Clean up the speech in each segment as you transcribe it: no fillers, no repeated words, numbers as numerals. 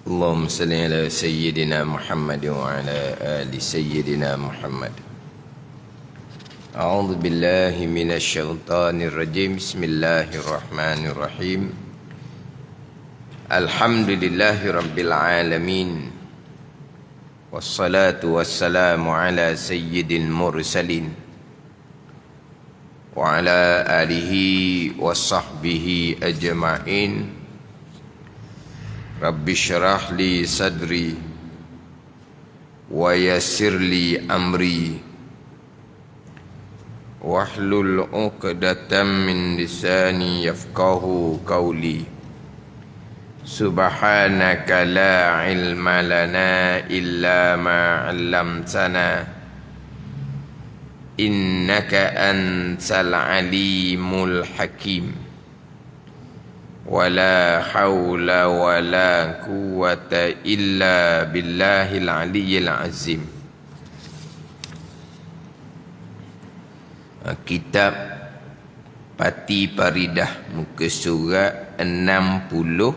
اللهم صل على سيدنا محمد وعلى آل سيدنا محمد. أعوذ بالله من الشيطان الرجيم. بسم الله الرحمن الرحيم. الحمد لله رب العالمين، والصلاة والسلام على سيد المرسلين وعلى آله وصحبه أجمعين. Rabbi syarah li sadri wa yassir li amri wahlul 'uqdatam min lisani yafqahu qawli. Subhanaka la ilma lana illa ma 'allamtana innaka antal alimul hakim. Wala hawla wala quwwata illa billahil aliyyil azim. Kitab Pati Paridah, muka surat 60,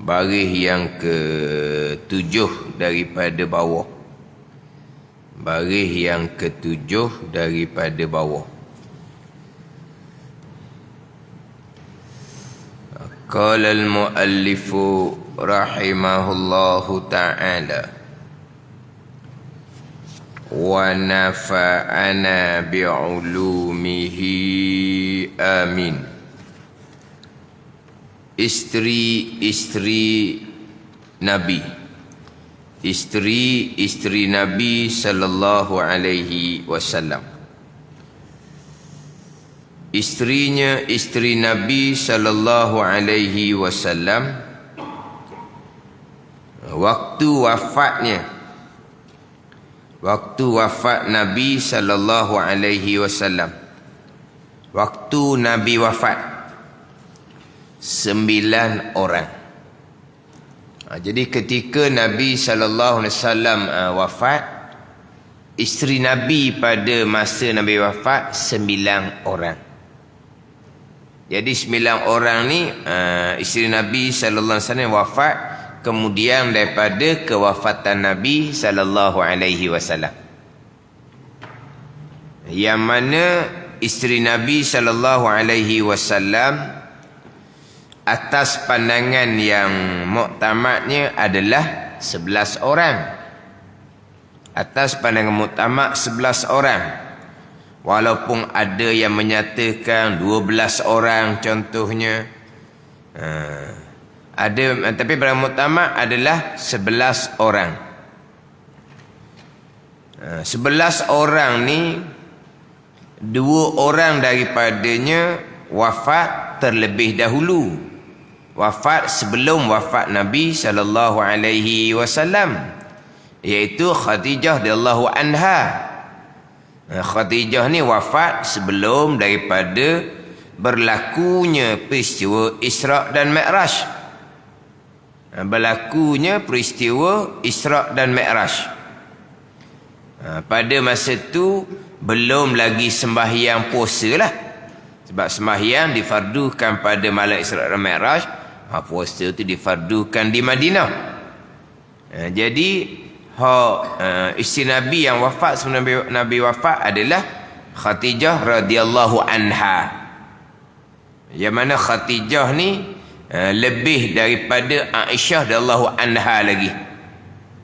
baris yang ke-7 daripada bawah. Baris yang ke-7 daripada bawah. Qala al-muallifu rahimahullahu ta'ala wa nafa'ana bi'ulumihi amin. Istri-istri Nabi, istri-istri Nabi sallallahu alaihi wasallam. Istrinya istri Nabi sallallahu alaihi wasallam, waktu wafat Nabi sallallahu alaihi wasallam, waktu Nabi wafat 9 orang. Jadi ketika Nabi sallallahu alaihi wasallam wafat, isteri Nabi pada masa Nabi wafat 9 orang. Jadi 9 orang ni isteri Nabi sallallahu alaihi wasallam wafat kemudian daripada kewafatan Nabi sallallahu alaihi wasallam. Yang mana isteri Nabi sallallahu alaihi wasallam atas pandangan yang muktamadnya adalah 11 orang. Atas pandangan muktamad 11 orang. Walaupun ada yang menyatakan 12 orang contohnya. Tapi pada muktamad adalah 11 orang. 11 orang ni 2 orang daripadanya wafat terlebih dahulu. Wafat sebelum wafat Nabi sallallahu alaihi wasallam, iaitu Khadijah radhiyallahu anha. Khadijah ni wafat sebelum daripada berlakunya peristiwa Isra' dan Mi'raj. Berlakunya peristiwa Isra' dan Mi'raj. Pada masa tu belum lagi sembahyang puasa lah. Sebab sembahyang difardukan pada malam Isra' dan Mi'raj. Puasa tu difardukan di Madinah. Jadi isteri Nabi yang wafat sebelum Nabi wafat adalah Khadijah radhiyallahu anha. Yang mana Khadijah ni lebih daripada Aisyah radhiyallahu anha lagi.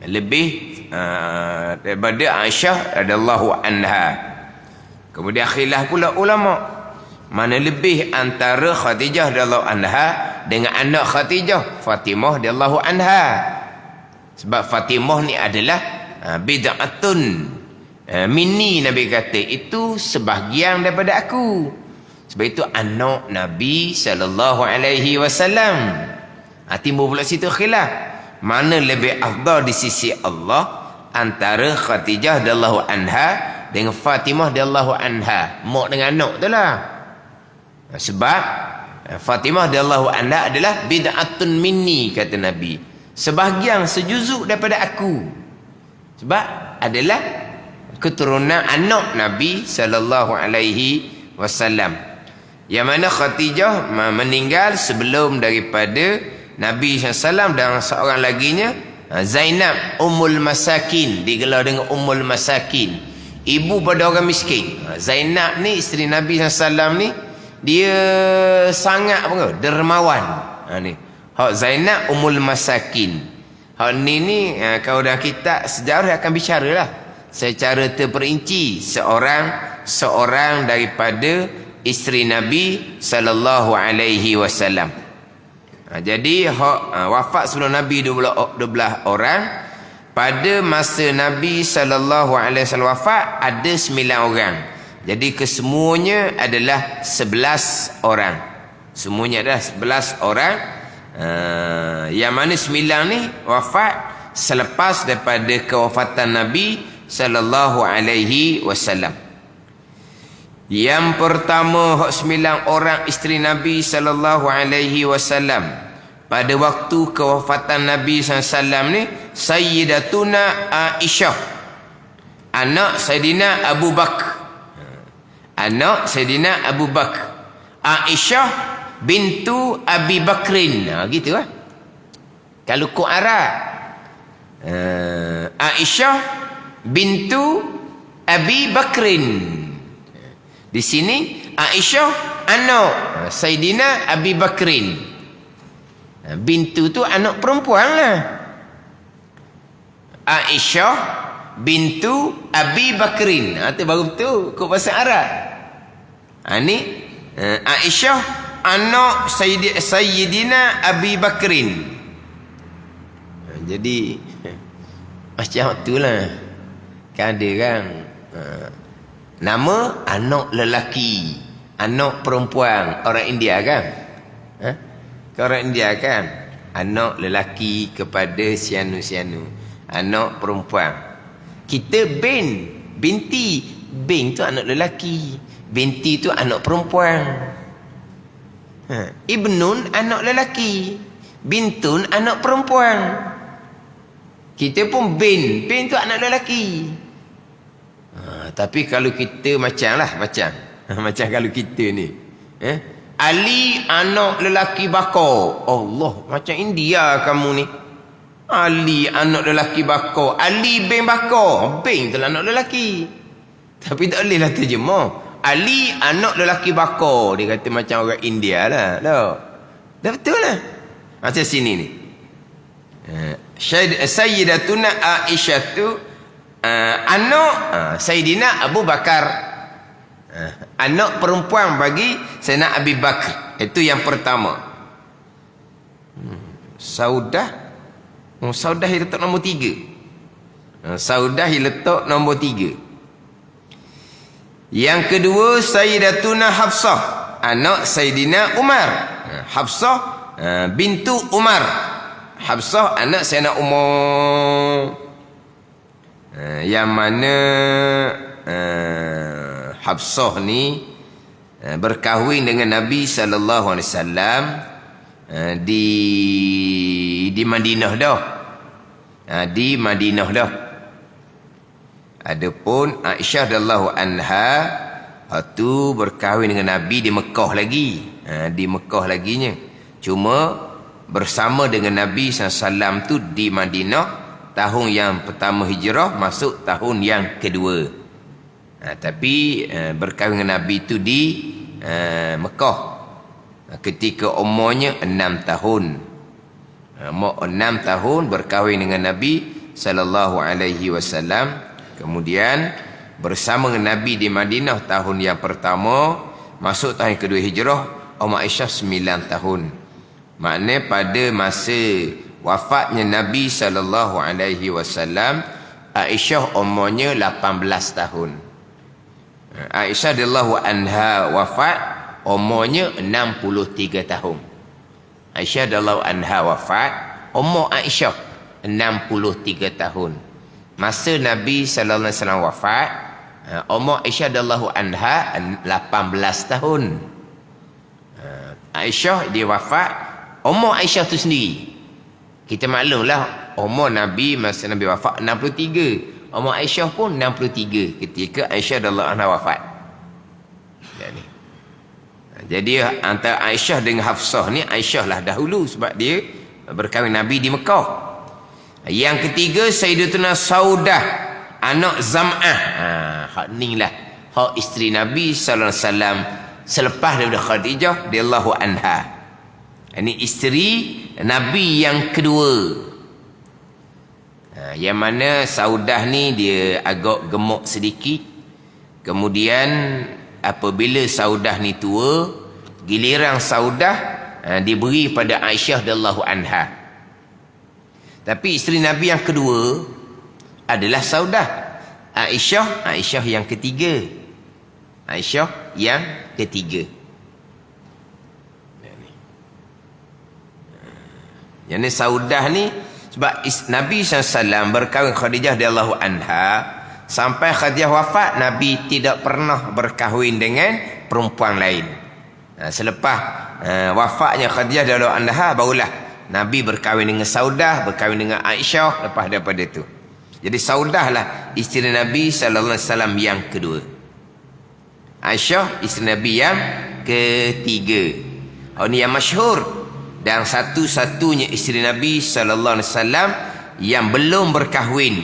Lebih daripada Aisyah radhiyallahu anha. Kemudian khilaf pula ulama, mana lebih antara Khadijah radhiyallahu anha dengan anak Khadijah, Fatimah radhiyallahu anha. Sebab Fatimah ni adalah bid'atun minni, Nabi kata itu sebahagian daripada aku. Sebab itu anak Nabi sallallahu alaihi wasallam. Timbul pula situ khilaf, mana lebih afdal di sisi Allah antara Khadijah radhiyallahu anha dengan Fatimah radhiyallahu anha. Mak dengan anak tu lah. Sebab Fatimah radhiyallahu anha adalah bid'atun minni, kata Nabi, sebahagian sejuzuk daripada aku. Sebab adalah keturunan anak Nabi sallallahu alaihi wasallam. Yang mana Khadijah meninggal sebelum daripada Nabi SAW dan seorang laginya Zainab Ummul Masakin, digelar dengan Ummul Masakin, ibu pada orang miskin. Zainab ni isteri Nabi SAW ni, dia sangat apa, dermawan. Ni hak Zainab Ummul Masakin. Hak ni kalau dalam kitab sejarah akan bicara lah secara terperinci seorang daripada isteri Nabi sallallahu alaihi wasallam. Jadi wafat sebelum Nabi 12 orang. Pada masa Nabi sallallahu alaihi wasallam wafat ada 9 orang. Jadi kesemuanya adalah 11 orang. Semuanya adalah 11 orang. Yang mana 9 ni wafat selepas daripada kewafatan Nabi sallallahu alaihi wasallam. Yang pertama, hak 9 orang isteri Nabi sallallahu alaihi wasallam pada waktu kewafatan Nabi SAW ni, Sayyidatuna Aisyah, anak Sayyidina Abu Bakar. Anak Sayyidina Abu Bakar. Aisyah bintu Abi Bakrin. Gitu lah. Kalau kau Arab, Aisyah bintu Abi Bakrin. Di sini Aisyah anak Sayyidina Abi Bakrin. Bintu tu anak perempuan lah. Aisyah bintu Abi Bakrin. Itu baru betul kau bahasa Arab. Ni Aisyah anak Sayyidina Abi Bakrin. Jadi macam itulah. Kan ada kan nama anak lelaki, anak perempuan, orang India kan? Orang India kan? Anak lelaki kepada sianu-sianu, anak perempuan. Kita binti. Bin tu anak lelaki, binti tu anak perempuan. Ibnun anak lelaki, bintun anak perempuan. Kita pun bin tu anak lelaki. Tapi kalau kita macam kalau kita ni, Ali anak lelaki bakar. Allah, macam India kamu ni. Ali anak lelaki bakar, Ali bin bakar. Bin tu anak lelaki. Tapi tak boleh lah terjemah Ali anak lelaki bakar. Dia kata macam orang India lah. Dah betul lah. Macam sini ni, Sayyidatuna Aisyah tu anak Sayyidina Abu Bakar, anak perempuan bagi Sayyidina Abi Bakar. Itu yang pertama. Saudah letak nombor 3. Saudah letak nombor 3. Yang kedua, Sayyidatuna Hafsah, anak Sayyidina Umar. Hafsah bintu Umar. Hafsah anak Sayyidina Umar. Yang mana Hafsah ni berkahwin dengan Nabi sallallahu alaihi wasallam di Madinah dah. Di Madinah dah. Adapun Aisyah radhiyallahu anha itu berkahwin dengan Nabi di Mekah lagi. Di Mekah laginya. Cuma bersama dengan Nabi SAW tu di Madinah tahun yang pertama hijrah, masuk tahun yang kedua. Tapi berkahwin dengan Nabi itu di Mekah ketika umurnya 6 tahun. Umur 6 tahun berkahwin dengan Nabi sallallahu alaihi wasallam. Kemudian bersama dengan Nabi di Madinah tahun yang pertama, masuk tahun kedua hijrah, umur Aisyah 9 tahun. Maknanya pada masa wafatnya Nabi sallallahu alaihi wasallam, Aisyah umurnya 18 tahun. Aisyah radhiyallahu anha wafat umurnya 63 tahun. Aisyah radhiyallahu anha wafat, umur Aisyah 63 tahun. Masa Nabi sallallahu alaihi wasallam wafat, umur Aisyah radhiyallahu anha 18 tahun. Aisyah dia wafat, umur Aisyah tu sendiri. Kita maklumlah umur Nabi masa Nabi wafat 63. Umur Aisyah pun 63 ketika Aisyah radhiyallahu anha wafat. Jadi antara Aisyah dengan Hafsah ni, Aisyah lah dahulu sebab dia berkahwin Nabi di Mekah. Yang ketiga Sayyidatuna Saudah anak Zam'ah. Hak ni lah hak isteri Nabi sallallahu alaihi wasallam selepas daripada Khadijah radhiyallahu anha. Ini isteri Nabi yang kedua. Yang mana Saudah ni dia agak gemuk sedikit. Kemudian apabila Saudah ni tua, giliran Saudah diberi pada Aisyah radhiyallahu anha. Tapi isteri Nabi yang kedua adalah Saudah. Aisyah yang ketiga. Aisyah yang ketiga. Yang ni Saudah ni sebab Nabi SAW berkahwin Khadijah radhiyallahu anha. Sampai Khadijah wafat, Nabi tidak pernah berkahwin dengan perempuan lain. Selepas wafatnya Khadijah radhiyallahu anha, barulah Nabi berkahwin dengan Saudah, berkahwin dengan Aisyah lepas daripada itu. Jadi Saudah lah isteri Nabi SAW yang kedua. Aisyah isteri Nabi yang ketiga. Ini yang masyhur. Dan satu-satunya isteri Nabi SAW yang belum berkahwin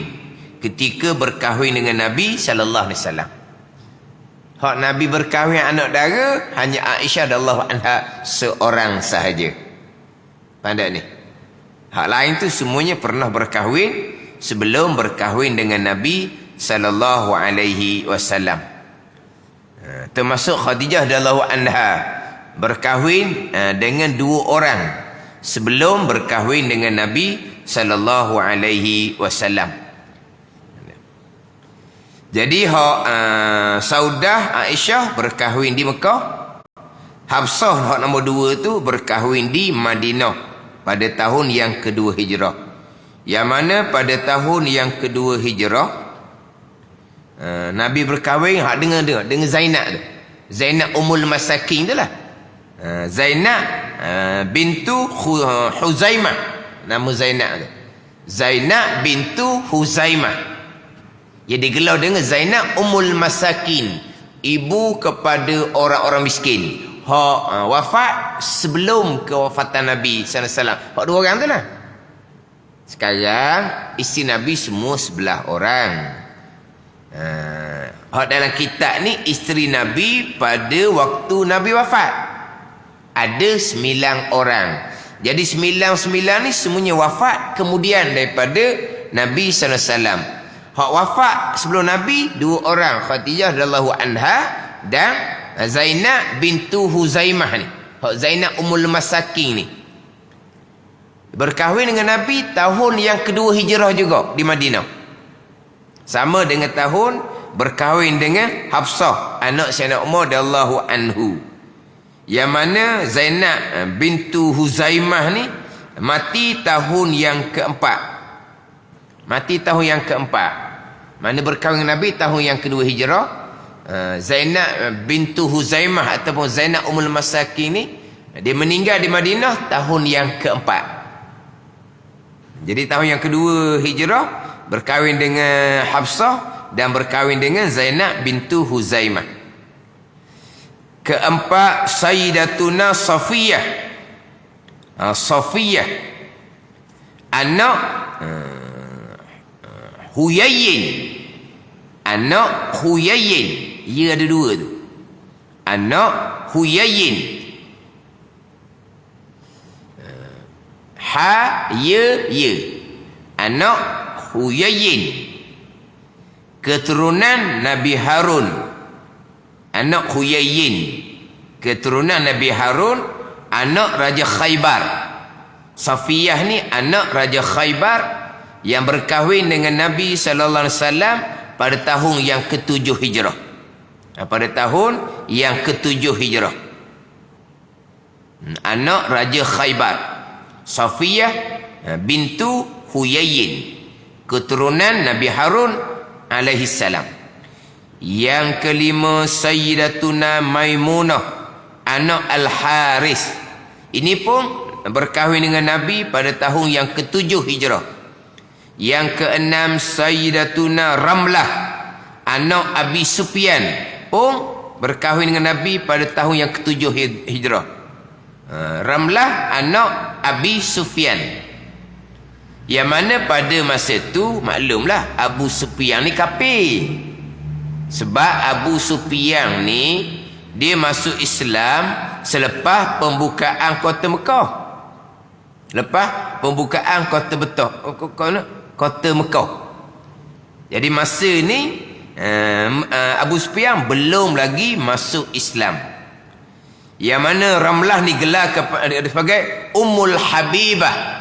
ketika berkahwin dengan Nabi SAW. Hak Nabi berkahwin anak dara hanya Aisyah radhiyallahu anha seorang sahaja. Pandai ni. Hak lain tu semuanya pernah berkahwin sebelum berkahwin dengan Nabi sallallahu alaihi wasallam. Termasuk Khadijah radhiyallahu anha berkahwin dengan dua orang sebelum berkahwin dengan Nabi sallallahu alaihi wasallam. Jadi Saudah Aisyah berkahwin di Mekah. Hafsah hak nombor 2 tu berkahwin di Madinah pada tahun yang kedua Hijrah. Yang mana pada tahun yang kedua Hijrah Nabi berkahwin dengan Zainab tu. Zainab Ummul Masakin tu lah. Zainab bintu Huzaimah. Nama Zainab tu Zainab bintu Huzaimah. Ia digelar dengan Zainab Ummul Masakin, ibu kepada orang-orang miskin. Wafat sebelum kewafatan Nabi sallallahu alaihi wasallam. Hak dua orang tu lah. Sekarang isteri Nabi semua 11 orang. Hak dalam kitab ni isteri Nabi pada waktu Nabi wafat ada 9 orang. Jadi 9 ni semuanya wafat kemudian daripada Nabi sallallahu alaihi wasallam. Hak wafat sebelum Nabi 2 orang, Khadijah radhiyallahu anha dan Zainab bintu Huzaimah ni. Hak Zainab Ummul Masakin ni berkahwin dengan Nabi tahun yang kedua Hijrah juga di Madinah. Sama dengan tahun berkahwin dengan Hafsah anak Sayyidina Umar radhiyallahu anhu. Yang mana Zainab bintu Huzaimah ni mati tahun yang keempat. Mana berkahwin dengan Nabi tahun yang kedua Hijrah. Zainab bintu Huzaimah ataupun Zainab Ummul Masakin ni dia meninggal di Madinah tahun yang keempat. Jadi tahun yang kedua Hijrah berkahwin dengan Hafsah dan berkahwin dengan Zainab bintu Huzaimah. Keempat Sayyidatuna Safiyah. Safiyah anak Huyayyin. Anak Huyayyin. Ia ada 2 tu. Anak Huyayyin. Ya. Anak Huyayyin. Keturunan Nabi Harun. Anak Huyayyin. Keturunan Nabi Harun. Anak Raja Khaybar. Safiyah ni anak Raja Khaybar yang berkahwin dengan Nabi sallallahu alaihi wasallam pada tahun yang ke-7 Hijrah. Pada tahun yang ke-7 Hijrah. Anak Raja Khaybar. Safiyah bintu Huyayyin. Keturunan Nabi Harun alaihi salam. Yang kelima Sayyidatuna Maimunah anak Al-Haris. Ini pun berkahwin dengan Nabi pada tahun yang ke-7 Hijrah. Yang keenam Sayyidatuna Ramlah anak Abi Sufyan pun berkahwin dengan Nabi pada tahun yang ke-7 Hijrah. Ramlah anak Abi Sufyan. Yang mana pada masa tu maklumlah Abu Sufyan ni kafir. Sebab Abu Sufyan ni dia masuk Islam selepas pembukaan kota Mekah. Lepas pembukaan kota kota Mekah. Jadi masa ni Abu Sufyan belum lagi masuk Islam. Yang mana Ramlah ni gelar sebagai Ummul Habibah.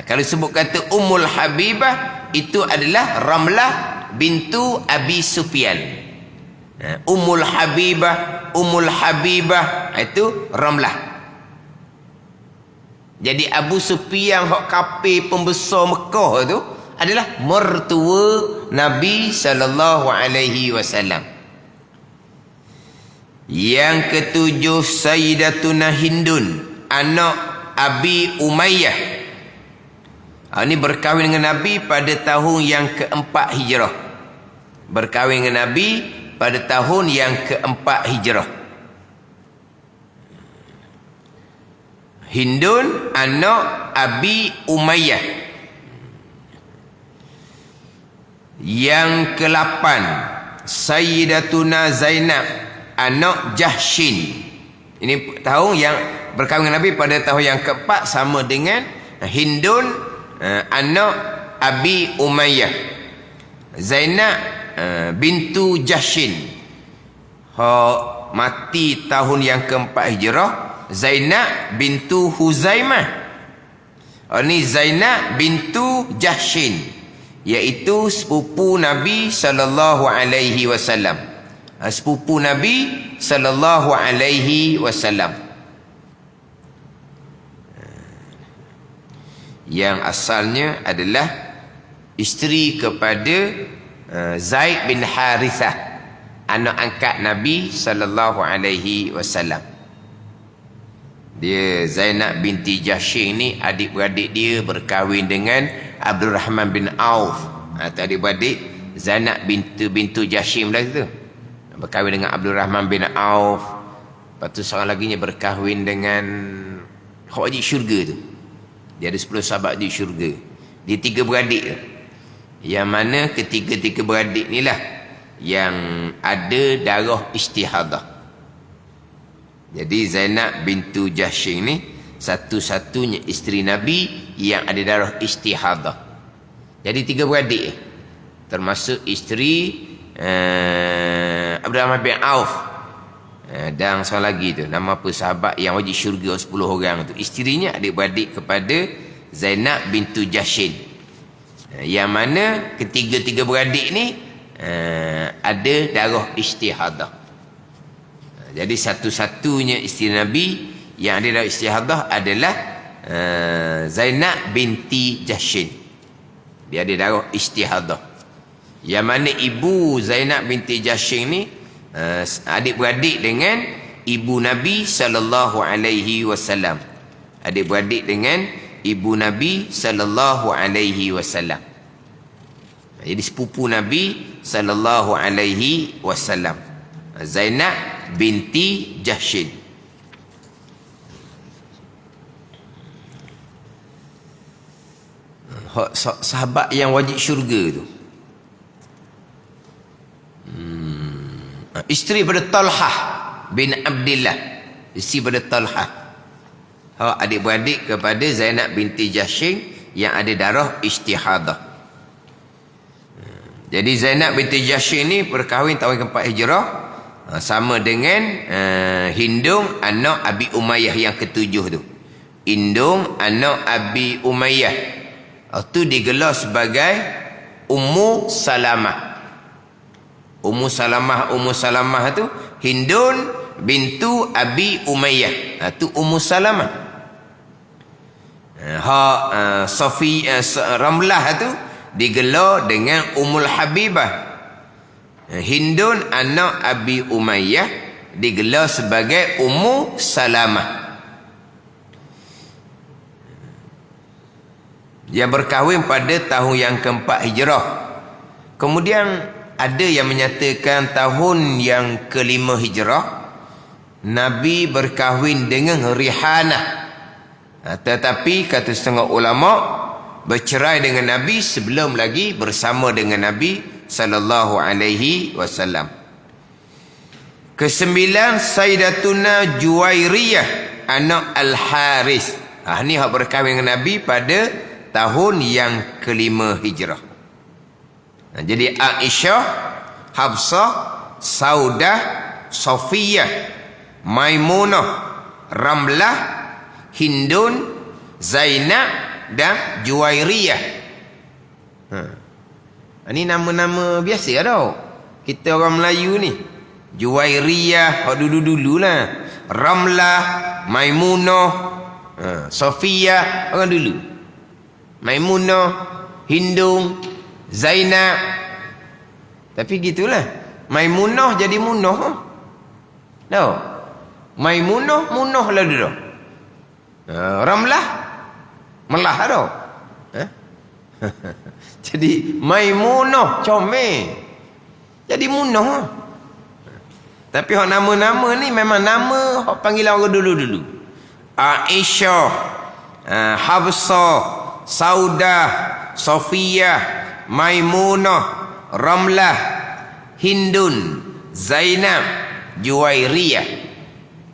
Kalau sebut kata Ummul Habibah, itu adalah Ramlah bintu Abi Sufyan. Ummul Habibah itu Ramlah. Jadi Abu Sufyan hak kafir pembesar Mekah tu adalah mertua Nabi sallallahu alaihi wasallam. Yang ketujuh, Sayyidatuna Hindun, anak Abi Umayyah. Ini berkahwin dengan Nabi pada tahun yang keempat Hijrah. Berkahwin dengan Nabi pada tahun yang keempat Hijrah. Hindun anak Abi Umayyah. Yang ke-8, Sayyidatuna Zainab, anak Jahshin. Ini tahun yang berkahwin dengan Nabi pada tahun yang keempat, sama dengan Hindun anak Abi Umayyah. Zainab bintu Jahshin, mati tahun yang keempat Hijrah. Zainab bintu Huzaimah. Ini Zainab bintu Jahshin, iaitu sepupu Nabi sallallahu alaihi wasallam. Sepupu Nabi sallallahu alaihi wasallam, yang asalnya adalah isteri kepada Zaid bin Harithah, anak angkat Nabi sallallahu alaihi wasallam. Dia Zainab binti Jahshin ni adik-beradik dia berkahwin dengan Abdul Rahman bin Auf. Adik-beradik Zainab bintu Jahshin lah tu, berkahwin dengan Abdul Rahman bin Auf. Lepas tu seorang lagi berkahwin dengan Khawarij syurga tu. Dia ada 10 sahabat di syurga. Dia 3 beradik tu. Yang mana ketiga-tiga beradik ni lah yang ada darah istihadah. Jadi Zainab bintu Jahshin ni satu-satunya isteri Nabi yang ada darah istihadah. Jadi 3 beradik, termasuk isteri Abdul Rahman bin Auf, dan seorang lagi tu, nama apa sahabat yang wajib syurga 10 orang tu. Isterinya adik-beradik kepada Zainab bintu Jahshin. Yang mana ketiga-tiga beradik ni ada darah istihadah. Jadi satu-satunya isteri Nabi yang ada darah istihadah adalah Zainab binti Jahshin. Dia ada darah istihadah. Yang mana ibu Zainab binti Jahshin ni adik-beradik dengan ibu Nabi sallallahu alaihi wasallam. Adik-beradik dengan ibu Nabi sallallahu alaihi wasallam. Jadi sepupu Nabi sallallahu alaihi wasallam, Zainab binti Jahshin. Sahabat yang wajib syurga tu, isteri pada Talhah bin Abdillah, isteri pada Talhah, adik-beradik kepada Zainab binti Jahshin yang ada darah istihadah. Jadi Zainab binti Jahshin ni berkahwin tahun keempat Hijrah, sama dengan Hindun anak Abi Umayyah yang ketujuh tu. Hindun anak Abi Umayyah itu digelar sebagai Ummu Salamah. Ummu Salamah tu Hindun bintu Abi Umayyah, itu Ummu Salamah. Ramlah tu digelar dengan Ummul Habibah. Hindun anak Abi Umayyah digelar sebagai Ummu Salamah, yang berkahwin pada tahun yang keempat Hijrah. Kemudian ada yang menyatakan tahun yang kelima Hijrah Nabi berkahwin dengan Rihanah. Tetapi kata setengah ulama, bercerai dengan Nabi sebelum lagi bersama dengan Nabi sallallahu alaihi wasallam. Kesembilan, Sayyidatuna Juwairiyah anak Al-Haris. Ni hak berkahwin dengan Nabi pada tahun yang kelima Hijrah. Jadi Aisyah, Hafsah, Saudah, Safiyah, Maimunah, Ramlah, Hindun, Zainab dan Juwairiyah. Ini nama-nama biasa tau. Kita orang Melayu ni. Juwairiyah, dulu-dulu lah. Ramlah, Maimunah, Safiyah, orang dulu. Maimunah, Hindun, Zainab. Tapi gitulah. Maimunah jadi Munah. Tahu? Maimunah, Munah lah dulu. Ramlah, Melah tau. Jadi Maimunah, comel. Jadi Munah. Tapi hak nama-nama ni memang nama hak panggilan orang dulu-dulu. Aisyah, Hafsah, Saudah, Safiyah, Maimunah, Ramlah, Hindun, Zainab, Juwairiyah.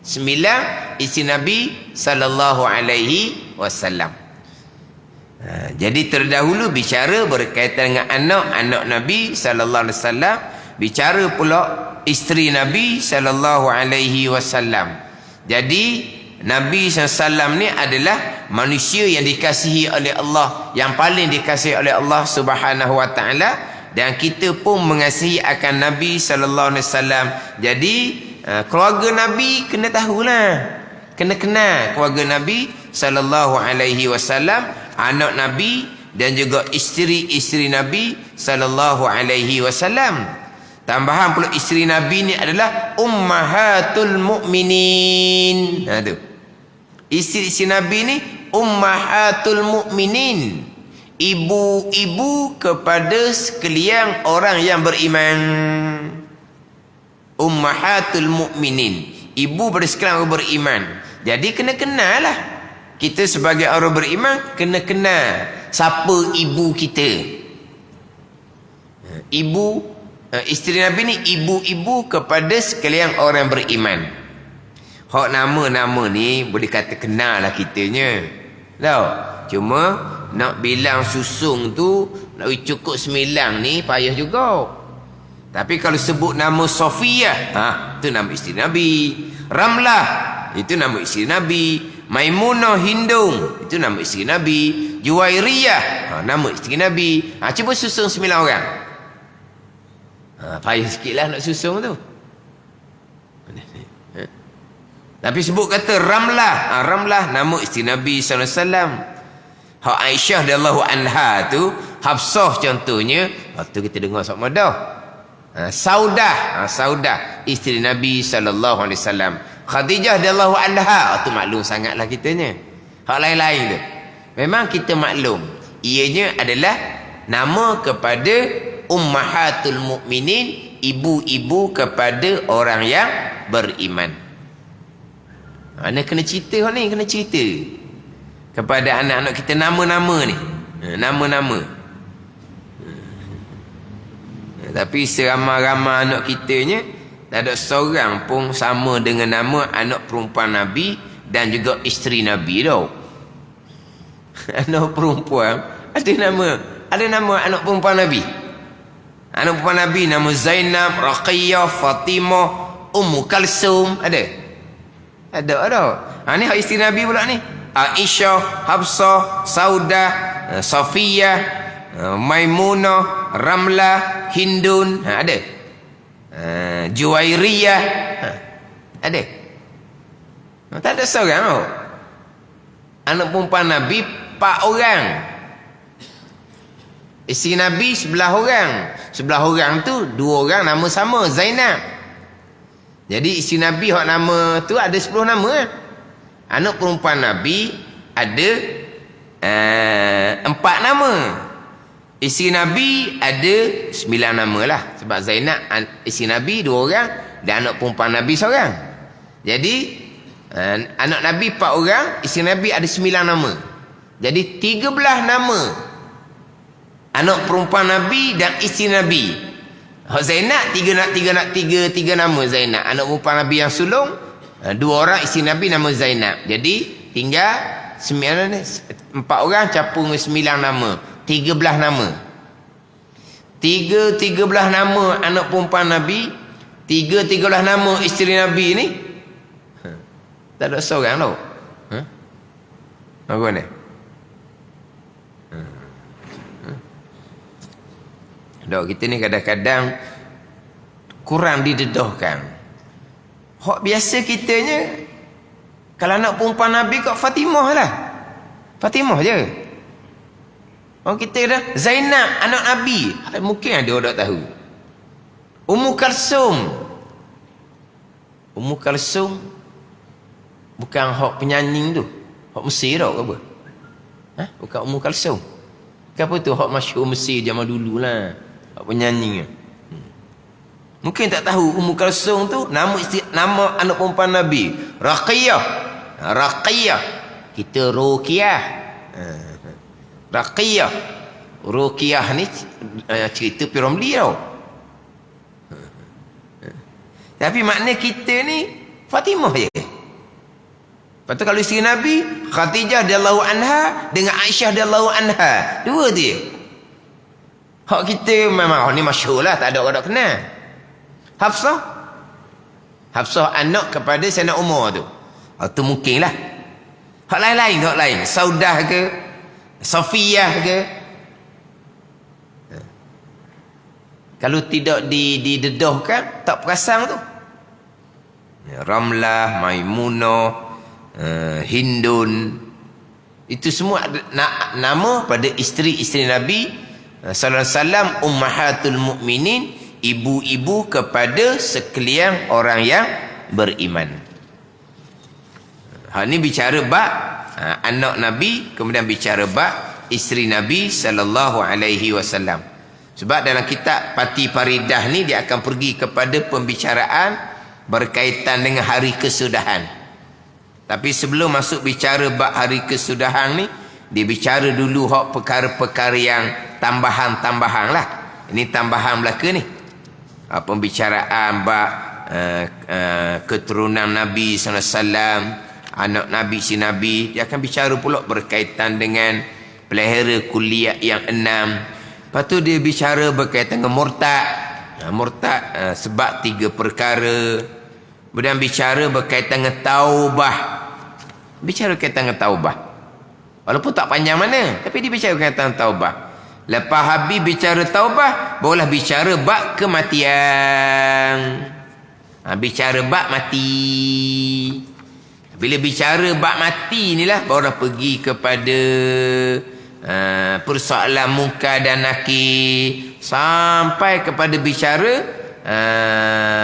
9 isteri Nabi sallallahu alaihi wasallam. Jadi terdahulu bicara berkaitan dengan anak-anak Nabi sallallahu alaihi wasallam, bicara pula isteri Nabi sallallahu alaihi wasallam. Jadi Nabi SAW ni adalah manusia yang dikasihi oleh Allah, yang paling dikasihi oleh Allah Subhanahu wa taala, dan kita pun mengasihi akan Nabi sallallahu alaihi wasallam. Jadi keluarga Nabi kena tahulah, kena kenal keluarga Nabi sallallahu alaihi wasallam, anak Nabi dan juga isteri-isteri Nabi sallallahu alaihi wasallam. Tambahan pula isteri Nabi ni adalah ummahatul mukminin. Tu. Isteri-isteri Nabi ni ummahatul mukminin. Ibu-ibu kepada sekalian orang yang beriman. Ummahatul mukminin. Ibu pada sekalian orang beriman. Jadi kena kenal lah. Kita sebagai orang beriman kena kenal siapa ibu kita. Ibu, isteri Nabi ni ibu-ibu kepada sekalian orang beriman. Hak nama-nama ni boleh kata kenal lah kitanya. Tahu? Cuma nak bilang susung tu, nak cukup 9 ni payah juga. Tapi kalau sebut nama Safiyah, itu nama isteri Nabi. Ramlah, itu nama isteri Nabi. Maimunah, Hindun, itu nama isteri Nabi. Juwairiyah, nama isteri Nabi. Cuba susung 9 orang. Payah sikit lah nak susung tu. Tapi sebut kata Ramlah. Ramlah nama isteri Nabi SAW. Hak Aisyah radhiyallahu anha tu, Hafsah contohnya, tu kita dengar sama dah. Saudah, Saudah isteri Nabi sallallahu alaihi wasallam. Khadijah radhiyallahu anha, tu maklum sangatlah kitanya. Hak lain-lain tu memang kita maklum, ianya adalah nama kepada ummahatul mukminin, ibu-ibu kepada orang yang beriman. Ana kena cerita ni, kena cerita kepada anak-anak kita nama-nama ni. Nama-nama. Tapi seramai-ramai anak kitanya tak ada seorang pun sama dengan nama anak perempuan Nabi dan juga isteri Nabi tau. Anak perempuan ada nama anak perempuan Nabi. Anak perempuan Nabi nama Zainab, Raqayyah, Fatimah, Ummu Kalsum, ada. Ni hak isteri Nabi pula ni. Aisyah, Hafsah, Saudah, Safiyah, Maimunah, Ramlah, Hindun, ada. Juwairiyah, ada. Tak ada seorang tau. Anak perempuan Nabi 4 orang. Isteri Nabi 11 orang. 11 orang tu 2 orang nama sama, Zainab. Jadi isteri Nabi hak nama tu ada 10 nama. Anak perempuan Nabi ada 4 nama. Isteri Nabi ada 9 nama lah. Sebab Zainab isteri Nabi 2 orang dan anak perempuan Nabi seorang. Jadi Anak Nabi 4 orang, isteri Nabi ada 9 nama. Jadi 13 nama anak perempuan Nabi dan isteri Nabi. Zainab 3 nama Zainab. Anak perempuan Nabi yang sulung, 2 orang isteri Nabi nama Zainab. Jadi tinggal 4 orang campur dengan 9 nama. 13 nama. 13 nama anak perempuan Nabi, 13 nama isteri Nabi ni. Tak ada seorang tau. Apa ni? Dok, kita ni kadang-kadang kurang didedahkan. Hak biasa kitanya, kalau anak perempuan Nabi kat Fatimah lah. Fatimah je. Orang kita dah Zainab anak Nabi, mungkin ada orang tak tahu. Ummu Kalsum bukan hak penyanyi tu, hak Mesir tau ke apa? Bukan Ummu Kalsum. Apa tu hak masyhur Mesir zaman dulu lah, hak penyanyi. Mungkin tak tahu Ummu Kalsum tu nama anak perempuan Nabi Raqiyah. Kita Ruqiyah. Ruqiyah ni cerita Piramli tau. Tapi makna kita ni Fatimah je. Lepas tu kalau isteri Nabi Khadijah radhiyallahu anha dengan Aisyah radhiyallahu anha, 2 dia. Hak kita memang ni masyhur lah, tak ada orang tak kenal. Hafsah anak kepada Sayyidina Umar tu. Tu mungkin lah. Hak lain. Saudah ke, Safiyah ke. Kalau tidak didedahkan, tak perasan tu. Ramlah, Maimunah, Hindun, itu semua nama pada isteri-isteri Nabi sallallahu alaihi wasallam, ummahatul mukminin, ibu-ibu kepada sekalian orang yang beriman. Ni bicara bab anak Nabi, kemudian bicara bab isteri Nabi sallallahu alaihi wasallam. Sebab dalam kitab Pati Paridah ni dia akan pergi kepada pembicaraan berkaitan dengan hari kesudahan. Tapi sebelum masuk bicara bab hari kesudahan ni, dia bicara dulu hak perkara-perkara yang tambahan-tambahan lah. Ini tambahan belaka ni. Pembicaraan bab keturunan Nabi SAW, anak Nabi si Nabi. Dia akan bicara pula berkaitan dengan pelihara kuliah yang 6. Lepas tu dia bicara berkaitan dengan murtad. Murtad sebab 3 perkara. Kemudian bicara berkaitan dengan taubah. Bicara berkaitan dengan taubah. Walaupun tak panjang mana, tapi dia bicara berkaitan dengan taubah. Lepas habis bicara taubah, barulah bicara bab kematian. Bicara bab mati. Bila bicara bab mati inilah barulah pergi kepada persoalan munkar dan nakir, sampai kepada bicara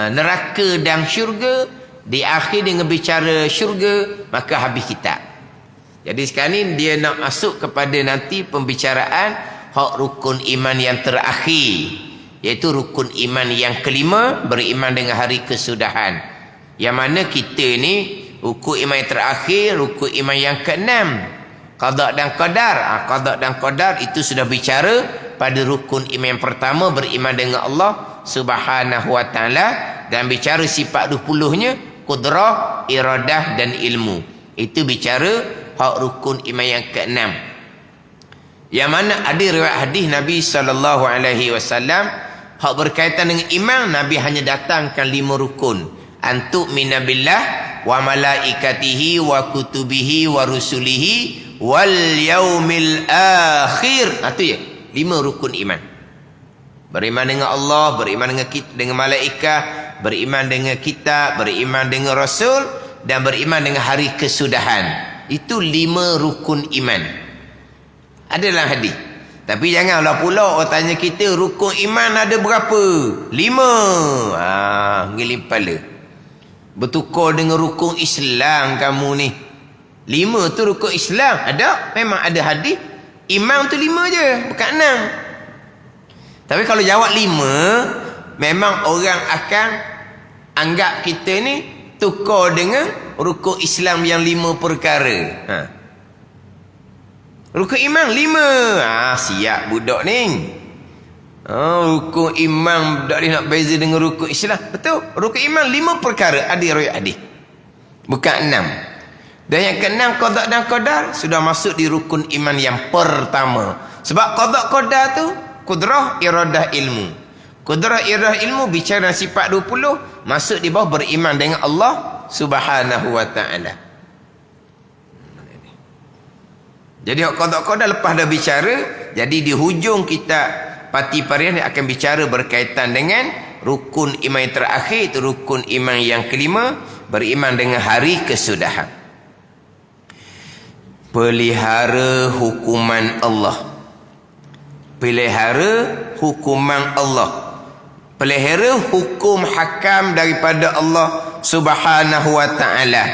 neraka dan syurga. Di akhir dengan bicara syurga, maka habis kitab. Jadi sekarang ni dia nak masuk kepada nanti pembicaraan hak rukun iman yang terakhir, iaitu rukun iman yang kelima, beriman dengan hari kesudahan. Yang mana kita ni rukun iman yang terakhir, rukun iman yang ke-6, qada dan qadar. Qada dan qadar itu sudah bicara pada rukun iman yang pertama, beriman dengan Allah Subhanahu wa taala, dan bicara sifat 20-nya, qudrah, iradah dan ilmu. Itu bicara hak rukun iman yang ke-6. Yang mana ada riwayat hadis Nabi sallallahu alaihi wasallam hak berkaitan dengan iman, Nabi hanya datangkan 5 rukun. Antu'mina billah wa malaikatihi wa kutubihi wa rusulihi wal yaumil akhir. Itu ya, 5 rukun iman. Beriman dengan Allah, beriman dengan malaikat, beriman dengan kitab, beriman dengan rasul, dan beriman dengan hari kesudahan. Itu 5 rukun iman. Ada dalam hadis. Tapi janganlah pula orang tanya kita, rukun iman ada berapa? 5. Ngelim kepala. Bertukar dengan rukun Islam kamu ni. 5 tu rukun Islam. Ada? Memang ada hadis. Iman tu 5 je, bukan 6. Tapi kalau jawab 5, memang orang akan anggap kita ni tukar dengan rukun Islam yang 5 perkara. Rukun iman 5. Siap budak ni. Rukun iman budak ni nak beza dengan rukun Islam. Betul. Rukun iman 5 perkara. Riwayat hadis. Bukan 6. Dan yang ke-6 qada dan qadar sudah masuk di rukun iman yang pertama. Sebab qada qadar tu kudrah iradah ilmu. Kudrah iradah ilmu bicara sifat 20 masuk di bawah beriman dengan Allah Subhanahu wa taala. Jadi qada qadar lepas dah bicara, jadi di hujung kitab Pati Parian akan bicara berkaitan dengan rukun iman yang terakhir, itu rukun iman yang kelima, beriman dengan hari kesudahan. Pelihara hukuman Allah. Pelihara hukuman Allah. Pelihara hukum hakam daripada Allah Subhanahu wa taala.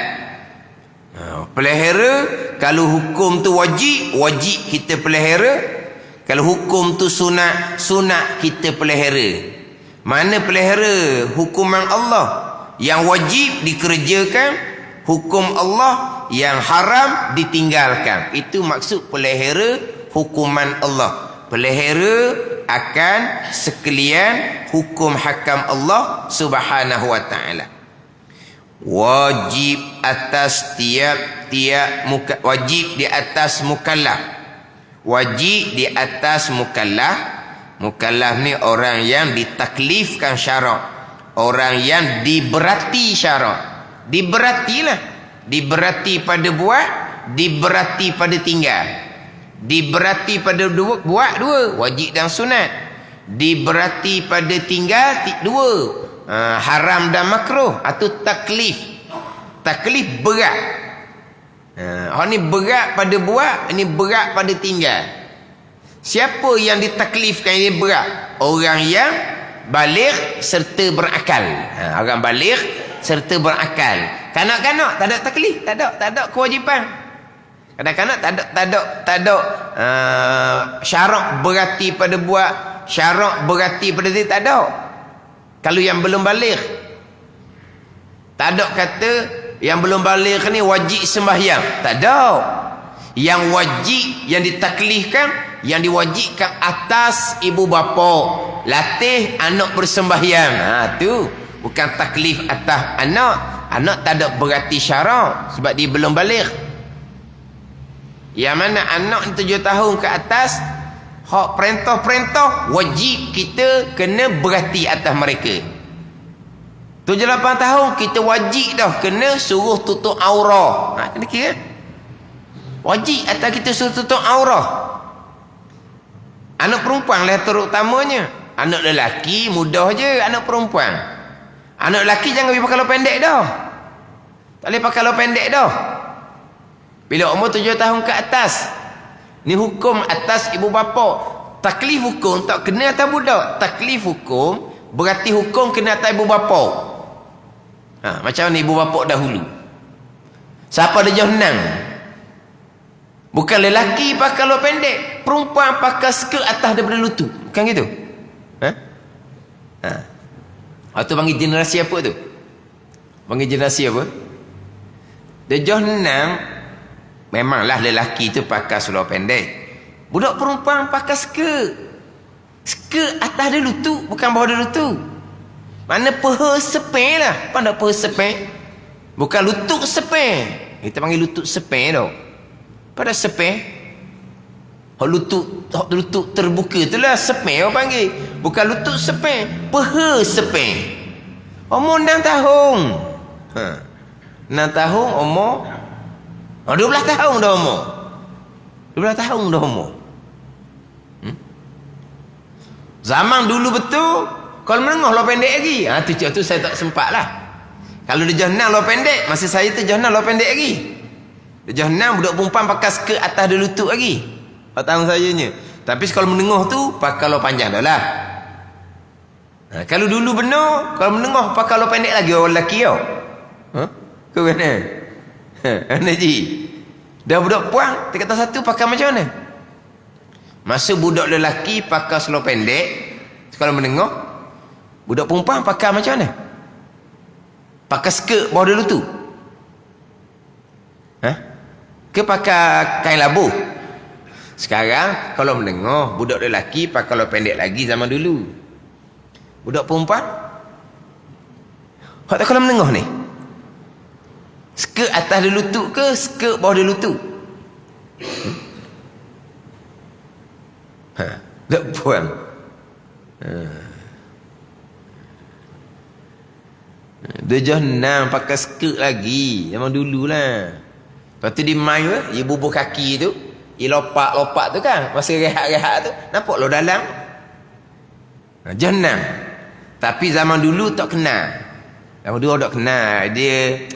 Pelihara, kalau hukum tu wajib, wajib kita pelihara. Kalau hukum tu sunat, sunat kita pelihara. Mana pelihara hukuman Allah? Yang wajib dikerjakan, hukum Allah yang haram ditinggalkan. Itu maksud pelihara hukuman Allah. Pelihara akan sekalian hukum hakam Allah Subhanahu wa taala. Wajib atas tiap-tiap wajib di atas mukallaf. Wajib di atas mukallaf. Mukallaf ni orang yang ditaklifkan syarak, orang yang diberati syarak. Diberatilah. Diberati pada buat, diberati pada tinggal. Diberati pada buat 2, wajib dan sunat. Diberati pada tinggal 2, haram dan makruh, atau taklif. Taklif berat. Orang ni berat pada buat, ini berat pada tinggal. Siapa yang ditaklifkan ini berat? Orang yang baligh serta berakal. Orang baligh serta berakal. Kanak-kanak tak ada taklif, tak ada kewajipan. Kadang-kadang tak ada syarak berarti pada buat, syarak berarti pada dia, tak ada. Kalau yang belum baligh, tak ada kata yang belum baligh ni wajib sembahyang, tak ada. Yang wajib, yang ditaklifkan, yang diwajibkan atas ibu bapa, latih anak bersembahyang. Tu bukan taklif atas anak. Anak tak ada berarti syarak sebab dia belum baligh. Yang mana anak 7 tahun ke atas, hak perintah-perintah wajib kita kena berhati atas mereka. 7-8 tahun kita wajib dah kena suruh tutup aurah. Kena kira wajib atas kita suruh tutup aurah. Anak perempuan lah terutamanya. Anak lelaki mudah je, anak perempuan. Anak lelaki jangan pergi pakai kain pendek dah. Tak boleh pakai kain pendek dah. Bila umur 7 tahun ke atas, ni hukum atas ibu bapa. Taklif hukum tak kena atas budak. Taklif hukum berarti hukum kena atas ibu bapa. Macam mana ibu bapa dahulu? Siapa ada jahannam? Bukan lelaki pakai kain pendek, perempuan pakai skirt atas daripada lutut. Bukan gitu? Atau panggil generasi apa tu? Panggil generasi apa? Dia jahannam. Memanglah lelaki tu pakai seluar pendek. Budak perempuan pakai skirt. Skirt atas dia lutut, bukan bawah dia lutut. Mana peha sepeng lah. Pandai peha sepeng. Bukan lutut sepeng. Kita panggil lutut sepeng tau. Pada sepeng. Lutut terbuka tu lah sepeng orang panggil. Bukan lutut sepeng. Peha sepeng. Umur 6 tahun. 6 tahun umur 12 tahun dah umur. 12 tahun dah umur. Zaman dulu betul, kalau menengah luar pendek lagi. Tu saya tak sempat lah. Kalau dia jahannam luar pendek, masa saya tu jahannam luar pendek lagi. Dia jahannam budak perempuan pakai skirt atas dia lutut lagi. Tahun sayanya. Tapi kalau menengah tu, pakai luar panjang dah lah. Kalau dulu benar, kalau menengah pakai luar pendek lagi orang lelaki tau. Kau kena? Haji, dah budak puang, dia kata satu pakai macam mana? Masa budak lelaki pakai seluar pendek, kalau menengok, budak perempuan pakai macam mana? pakai skirt bawah dia lutut? Ke pakai kain labuh? Sekarang kalau mendengar budak lelaki pakai kalau pendek lagi zaman dulu. Budak perempuan hak tak kalau mendengar ni, skirt atas dia lutut ke skirt bawah dia lutut? Tak puan. Dia jahannam pakai skirt lagi zaman dulu lah. Lepas tu dia main tu, dia bubuh kaki tu, dia lopak-lopak tu kan, masa rehat-rehat tu, nampak lo dalam. Jahannam. Tapi zaman dulu tak kenal. Zaman dulu tak kenal. Dia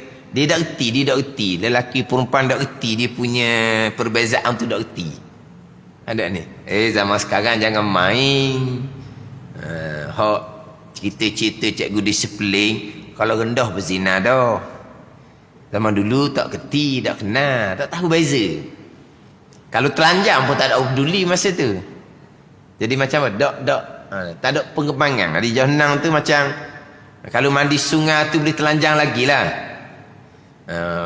tak erti. Lelaki perempuan tak erti, dia punya perbezaan tu tak erti. Ada ni. Zaman sekarang jangan main. Hak cerita-cerita cikgu disiplin, kalau rendah berzina dah. Zaman dulu tak kerti, tak kenal, tak tahu beza. Kalau telanjang pun tak ada peduli masa tu. Jadi macam tak ada pengembangan. Di jahannam tu macam kalau mandi sungai tu boleh telanjang lagi lah.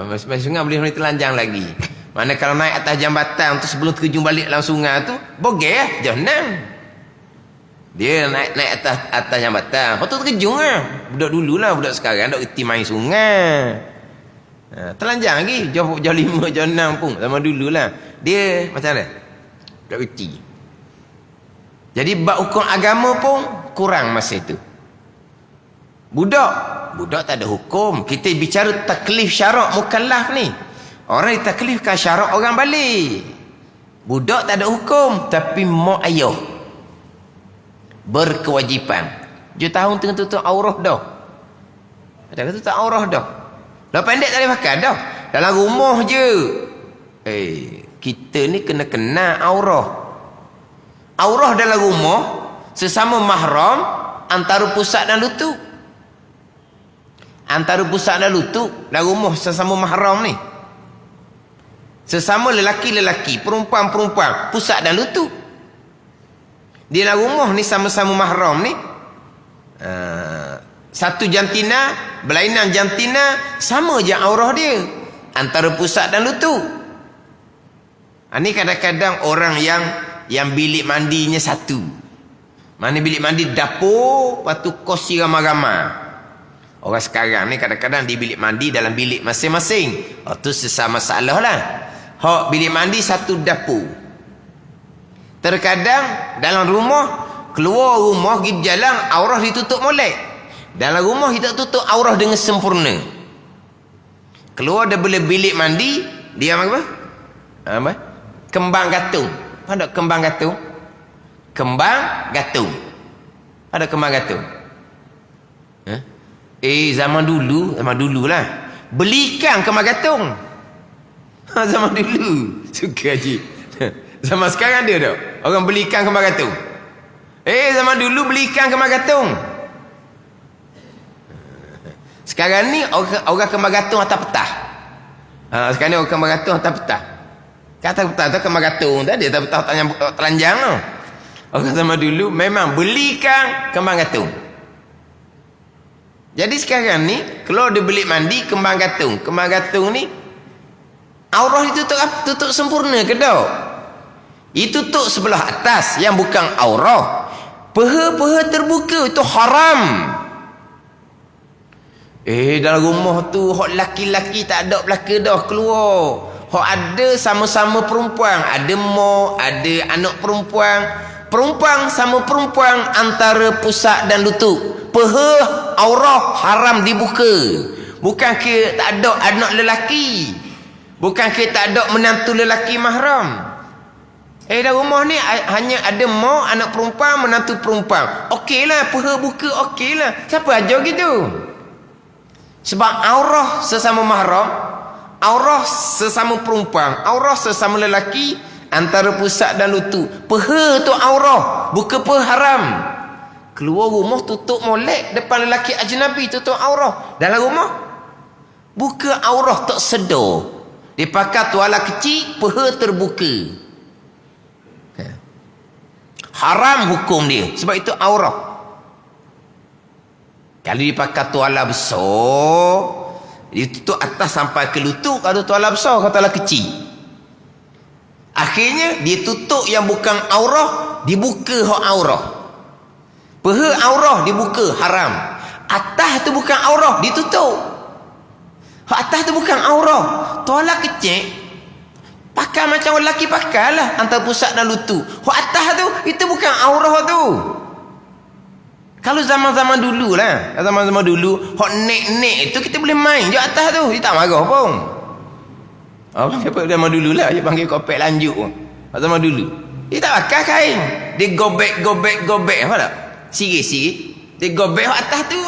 Mandi sungai boleh telanjang lagi. Mana kalau naik atas jambatan tu sebelum terjun balik dalam sungai tu, bogeh lah jahannam. Dia naik atas jambatan, lepas tu terjun lah. Budak dulu lah, budak sekarang tak kerti main sungai. Telanjang lagi jauh 5 jauh 6 pun zaman dulu lah. Dia macam mana tak kerti. Jadi bab hukum agama pun kurang masa itu. Budak tak ada hukum. Kita bicara taklif syarak mukallaf ni, orang ditaklifkan syarak orang balik. Budak tak ada hukum, tapi mak ayah berkewajipan. 7 tahun tengah tutup aurah dah. Ada tutup aurah dah. Dah pendek tak boleh pakai dah. Dalam rumah je. Kita ni kena kenal aurah. Aurah dalam rumah sesama mahram antara pusat dan lutut. Antara pusat dan lutut dalam rumah sesama mahram ni. Sesama lelaki-lelaki, perempuan-perempuan, pusat dan lutut. Di dalam rumah ni sama-sama mahram ni. Satu jantina berlainan jantina, sama je aurah dia antara pusat dan lutut. Ni kadang-kadang orang yang bilik mandinya satu. Mana bilik mandi dapur, lepas tu kos ramai-ramai. Orang sekarang ni kadang-kadang di bilik mandi dalam bilik masing-masing. Tu sesama masalah lah. Hak bilik mandi satu dapur. Terkadang dalam rumah, keluar rumah pergi berjalan, aurah ditutup molek. Dalam rumah kita tutup aurah dengan sempurna. Keluar dah boleh bilik mandi, dia apa? Kembang gantung. Ada kembang gantung? Kembang gantung. Ada kembang gantung. Zaman dulu lah. Belikan kembang gantung. Zaman dulu. Suka je. Zaman sekarang dia tak? Orang belikan kembang gantung. Zaman dulu belikan kembang gantung. Sekarang ni orang kembang gantung atas petah. Sekarang ni orang kembang gantung atas petah. Kata petah tu kembang gantung tadi atas petah telanjang tu. Orang sama dulu memang belikan kembang gantung. Jadi sekarang ni kalau dia beli mandi kembang gantung. Kembang gantung ni aurah itu tutup sempurna ke tak? Itu tutup sebelah atas yang bukan aurah. Peha-peha terbuka itu haram. Dalam rumah tu hak laki-laki tak ada belaka dah keluar. Hak ada sama-sama perempuan, ada mak, ada anak perempuan. Perempuan sama perempuan antara pusat dan lutut. Peha aurah haram dibuka. Bukan ke tak ada anak lelaki. Bukan ke tak ada menantu lelaki mahram. Dalam rumah ni hanya ada mak, anak perempuan, menantu perempuan. Okeylah, peha buka okeylah. Siapa ajar gitu? Sebab aurah sesama mahram, aurah sesama perempuan, aurah sesama lelaki, antara pusat dan lutut. Peha tu aurah, buka peha haram. Keluar rumah tutup molek depan lelaki ajnabi, tutup aurah. Dalam rumah buka aurah tak sedar. Dia pakai tuala kecil, peha terbuka. Haram hukum dia. Sebab itu aurah. Kalau dia pakai tuala besar, dia tutup atas sampai ke lutut. Kalau tuala besar, kalau tuala kecil, akhirnya dia tutup yang bukan aurah, dibuka hak aurah. Peha aurah dibuka, haram. Atas tu bukan aurah, ditutup. Hak atas tu bukan aurah. Tuala kecil, pakai macam orang lelaki pakai lah, antara pusat dan lutut. Hak atas tu, itu bukan aurah tu. Kalau zaman-zaman dulu lah, zaman-zaman dulu, hak nek-nek itu kita boleh main je atas tu, dia tak marah pun. Apa zaman dulu lah, dia panggil kopek lanjut pun. Zaman dulu, dia tak pakai kain, dia gobek, apa tak? Siri-siri, dia gobek hak atas tu,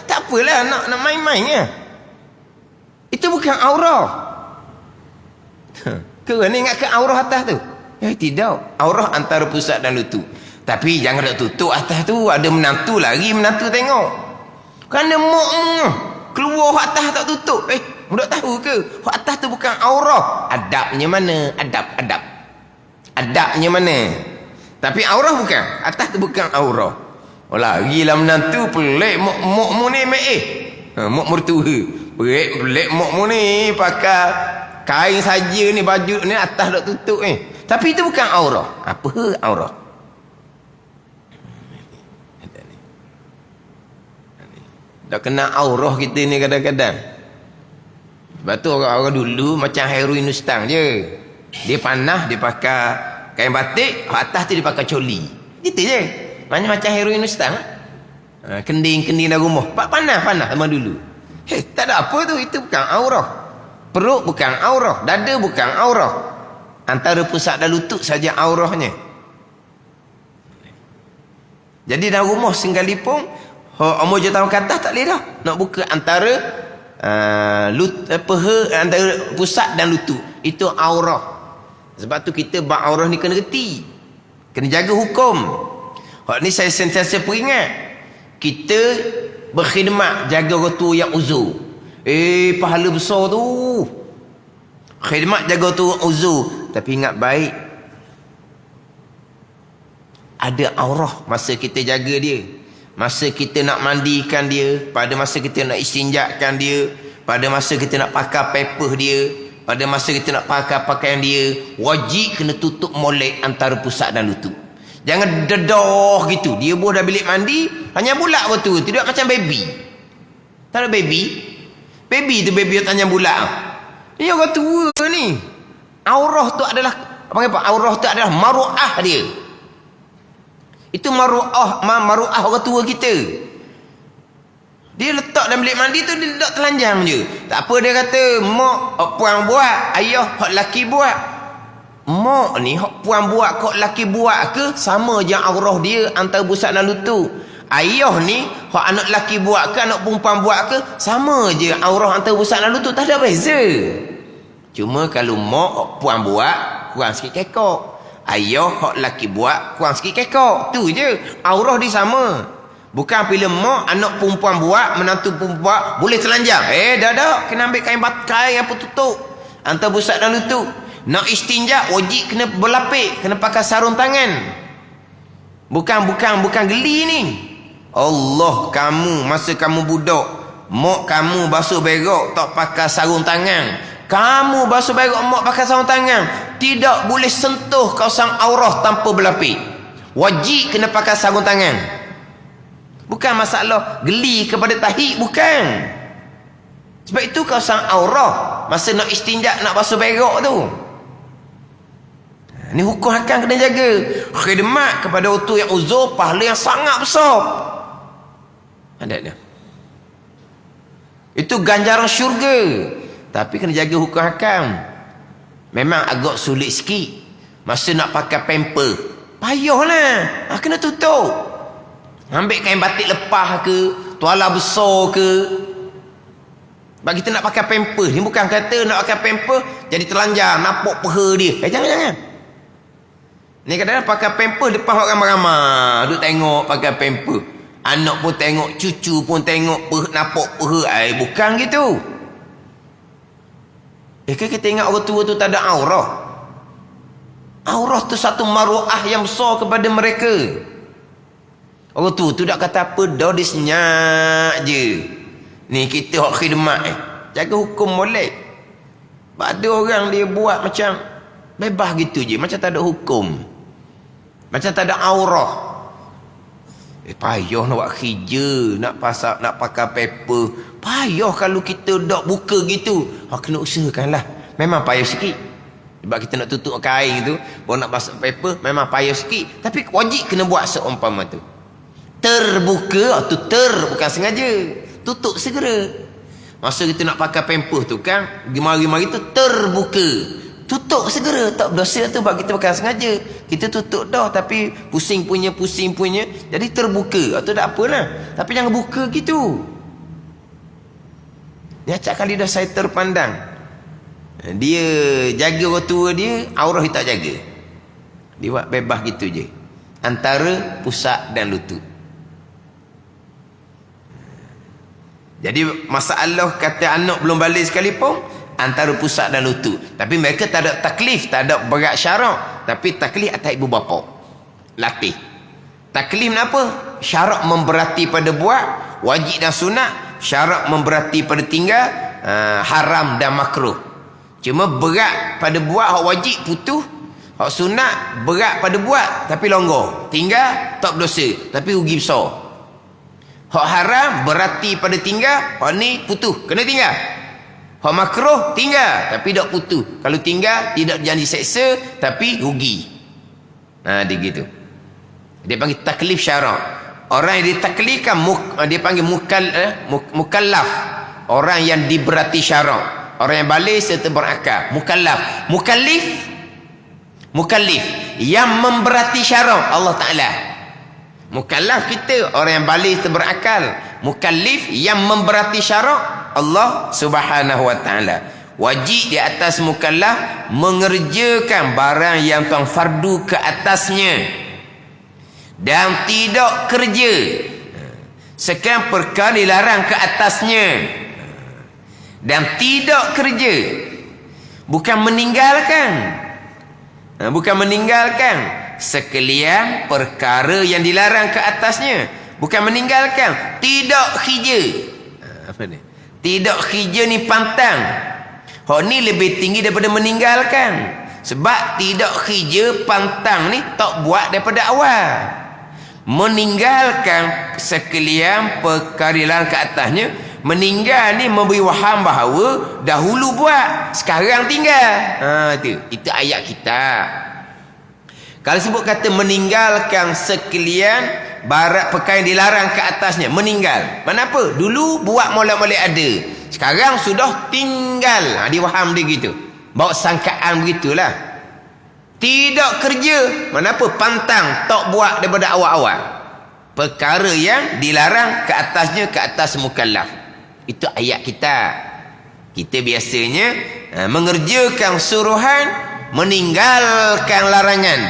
tak apalah, nak main-main je. Itu bukan aurah. Kerana ingat ke aurah atas tu? Tidak, aurah antara pusat dan lutut. Tapi jangan nak tutup atas tu, ada menantu lagi, menantu tengok. Kerana mokmu keluar hak atas tak tutup. Budak tahu ke? Hak atas tu bukan aurah. Adabnya mana? Adab. Adabnya mana? Tapi aurah bukan. Atas tu bukan aurah. Oh lagilah menantu pelik mokmu ni mok mertua. Pelik mokmu ni pakai kain saja ni, baju ni atas tak tutup ni. Tapi itu bukan aurah. Apa aurah? Tak kena aurah kita ni kadang-kadang. Sebab tu orang-orang dulu macam Hairul Nustang je. Dia panah, dia pakai kain batik, atas tu dia pakai coli. Gitu je. Macam Hairul Nustang. Kending-kending dalam rumah. Panah sama dulu. Tak ada apa tu, itu bukan aurah. Perut bukan aurah, dada bukan aurah. Antara pusat dan lutut saja aurahnya. Jadi dalam rumah sekalipun, umur je tahun kata tak boleh dah nak buka antara peha, antara pusat dan lutut. Itu aurah. Sebab tu kita bab aurah ni kena reti, kena jaga hukum. Hak ni saya sentiasa peringat, kita berkhidmat jaga orang tua yang uzur. Pahala besar tu, khidmat jaga tu uzur. Tapi ingat baik, ada aurah masa kita jaga dia. Masa kita nak mandikan dia, pada masa kita nak istinjakkan dia, pada masa kita nak pakai paper dia, pada masa kita nak pakai pakaian dia, wajib kena tutup molek antara pusat dan lutut. Jangan dedah gitu. Dia dah bilik mandi, hanya bulak betul, tidak macam baby. Tak ada baby. Baby tu baby tanya bulak. Dia orang tua ni. Aurah tu adalah apa? Aurah tu adalah maruah dia. Itu maruah orang tua kita. Dia letak dalam bilik mandi tu, dia letak telanjang je. Tak apa, dia kata mak puan buat, ayah hak laki buat. Mak ni hak puan buat, hak laki buat ke, sama je aurah dia antara pusat dan lutut. Ayah ni hak anak laki buat ke, anak perempuan buat ke, sama je aurah antara pusat dan lutut, tak ada beza. Cuma kalau mak hak puan buat, kurang sikit kekok. Ayah hak laki buat, kurang sikit kekok. Tu je, aurah dia sama. Bukan bila mak anak perempuan buat, menantu perempuan buat, boleh telanjang. Dah kena ambil kain bakai apa tutup antara pusat dan lutut. Nak istinja wajib kena berlapik, kena pakai sarung tangan. Bukan geli ni. Allah, kamu masa kamu budak, mak kamu basuh berak tak pakai sarung tangan. Kamu basuh berak mak pakai sarung tangan, tidak boleh sentuh kawasan aurah tanpa berlapik. Wajib kena pakai sarung tangan. Bukan masalah geli kepada tahi, bukan. Sebab itu kawasan aurah masa nak istinja, nak basuh berak tu. Ni hukum hakam kena jaga. Khidmat kepada orang yang uzur, pahala yang sangat besar. Ada dia. Itu ganjaran syurga. Tapi kena jaga hukum hakam. Memang agak sulit sikit. Masa nak pakai pamper, payahlah. Kena tutup. Ambil kain batik lepas ke, tuala besar ke. Bagi kita nak pakai pamper ni, bukan kata nak pakai pamper jadi telanjang, nampak peha dia. Jangan. Ni kadang-kadang pakai pamper depan orang ramai-ramai, duk tengok pakai pamper. Anak pun tengok, cucu pun tengok, nampak peha. Bukan gitu. Kita ingat orang tua tu tak ada aurah. Aurah tu satu maruah yang besar kepada mereka. Orang tu tak kata apa dah, dia senyap je. Ni kita hak khidmat jaga hukum boleh. Ada orang dia buat macam bebas gitu je, macam tak ada hukum, macam tak ada aurah. Payah nak buat kerja, nak pasak, nak pakai paper. Payah kalau kita dak buka gitu. Kena usahakanlah. Memang payah sikit. Sebab kita nak tutup kain tu, baru nak pasak paper, memang payah sikit. Tapi wajib kena buat seumpama tu. Terbuka, tu bukan sengaja. Tutup segera. Masa kita nak pakai paper tu kan, mari-mari tu terbuka. Tutup segera, tak berdosa tu sebab kita bukan sengaja. Kita tutup dah tapi pusing punya. Jadi terbuka. Atau tak apalah. Tapi jangan buka gitu. Ni acak kali dah saya terpandang. Dia jaga orang tua dia, aurah dia tak jaga. Dia buat bebas gitu je. Antara pusat dan lutut. Jadi masalah kata anak belum balik sekalipun, antara pusat dan lutut. Tapi mereka tak ada taklif, tak ada berat syarak. Tapi taklif atas ibu bapa. Latih. Taklif kenapa? Syarak memberati pada buat, wajib dan sunat. Syarak memberati pada tinggal, haram dan makruh. Cuma berat pada buat, hak wajib putus. Hak sunat berat pada buat tapi longgar. Tinggal tak berdosa tapi rugi besar. Hak haram berarti pada tinggal, hak ni putus, kena tinggal. Hak makruh tinggal tapi tak putus. Kalau tinggal tidak janji seksa tapi rugi. Dia gitu. Dia panggil taklif syarak. Orang yang ditaklifkan dia panggil mukallaf. Orang yang diberati syarak. Orang yang balik serta berakal. Mukallaf. Mukallif yang memberati syarak Allah Taala. Mukallaf kita orang yang balik serta berakal. Mukallif yang memberati syarak Allah Subhanahu wa taala. Wajib di atas mukallaf mengerjakan barang yang tuan fardu ke atasnya dan tidak kerja sekian perkara dilarang ke atasnya dan tidak kerja, bukan meninggalkan sekalian perkara yang dilarang ke atasnya, bukan meninggalkan, tidak kerja. Apa ni? Tidak kerja ni pantang. Hak ni lebih tinggi daripada meninggalkan. Sebab tidak kerja pantang ni tak buat daripada awal. Meninggalkan sekalian perkara dilarang ke atasnya. Meninggal ni memberi waham bahawa dahulu buat, sekarang tinggal. Itu ayat kita. Kalau sebut kata meninggalkan sekalian barat perkara yang dilarang ke atasnya, meninggal. Mana apa? Dulu buat mula-mula ada, sekarang sudah tinggal. Dia faham dia gitu. Bawa sangkaan begitulah. Tidak kerja, mana apa? Pantang, tak buat daripada awal-awal. Perkara yang dilarang ke atasnya, ke atas mukallaf. Itu ayat kita. Kita biasanya mengerjakan suruhan, meninggalkan larangan.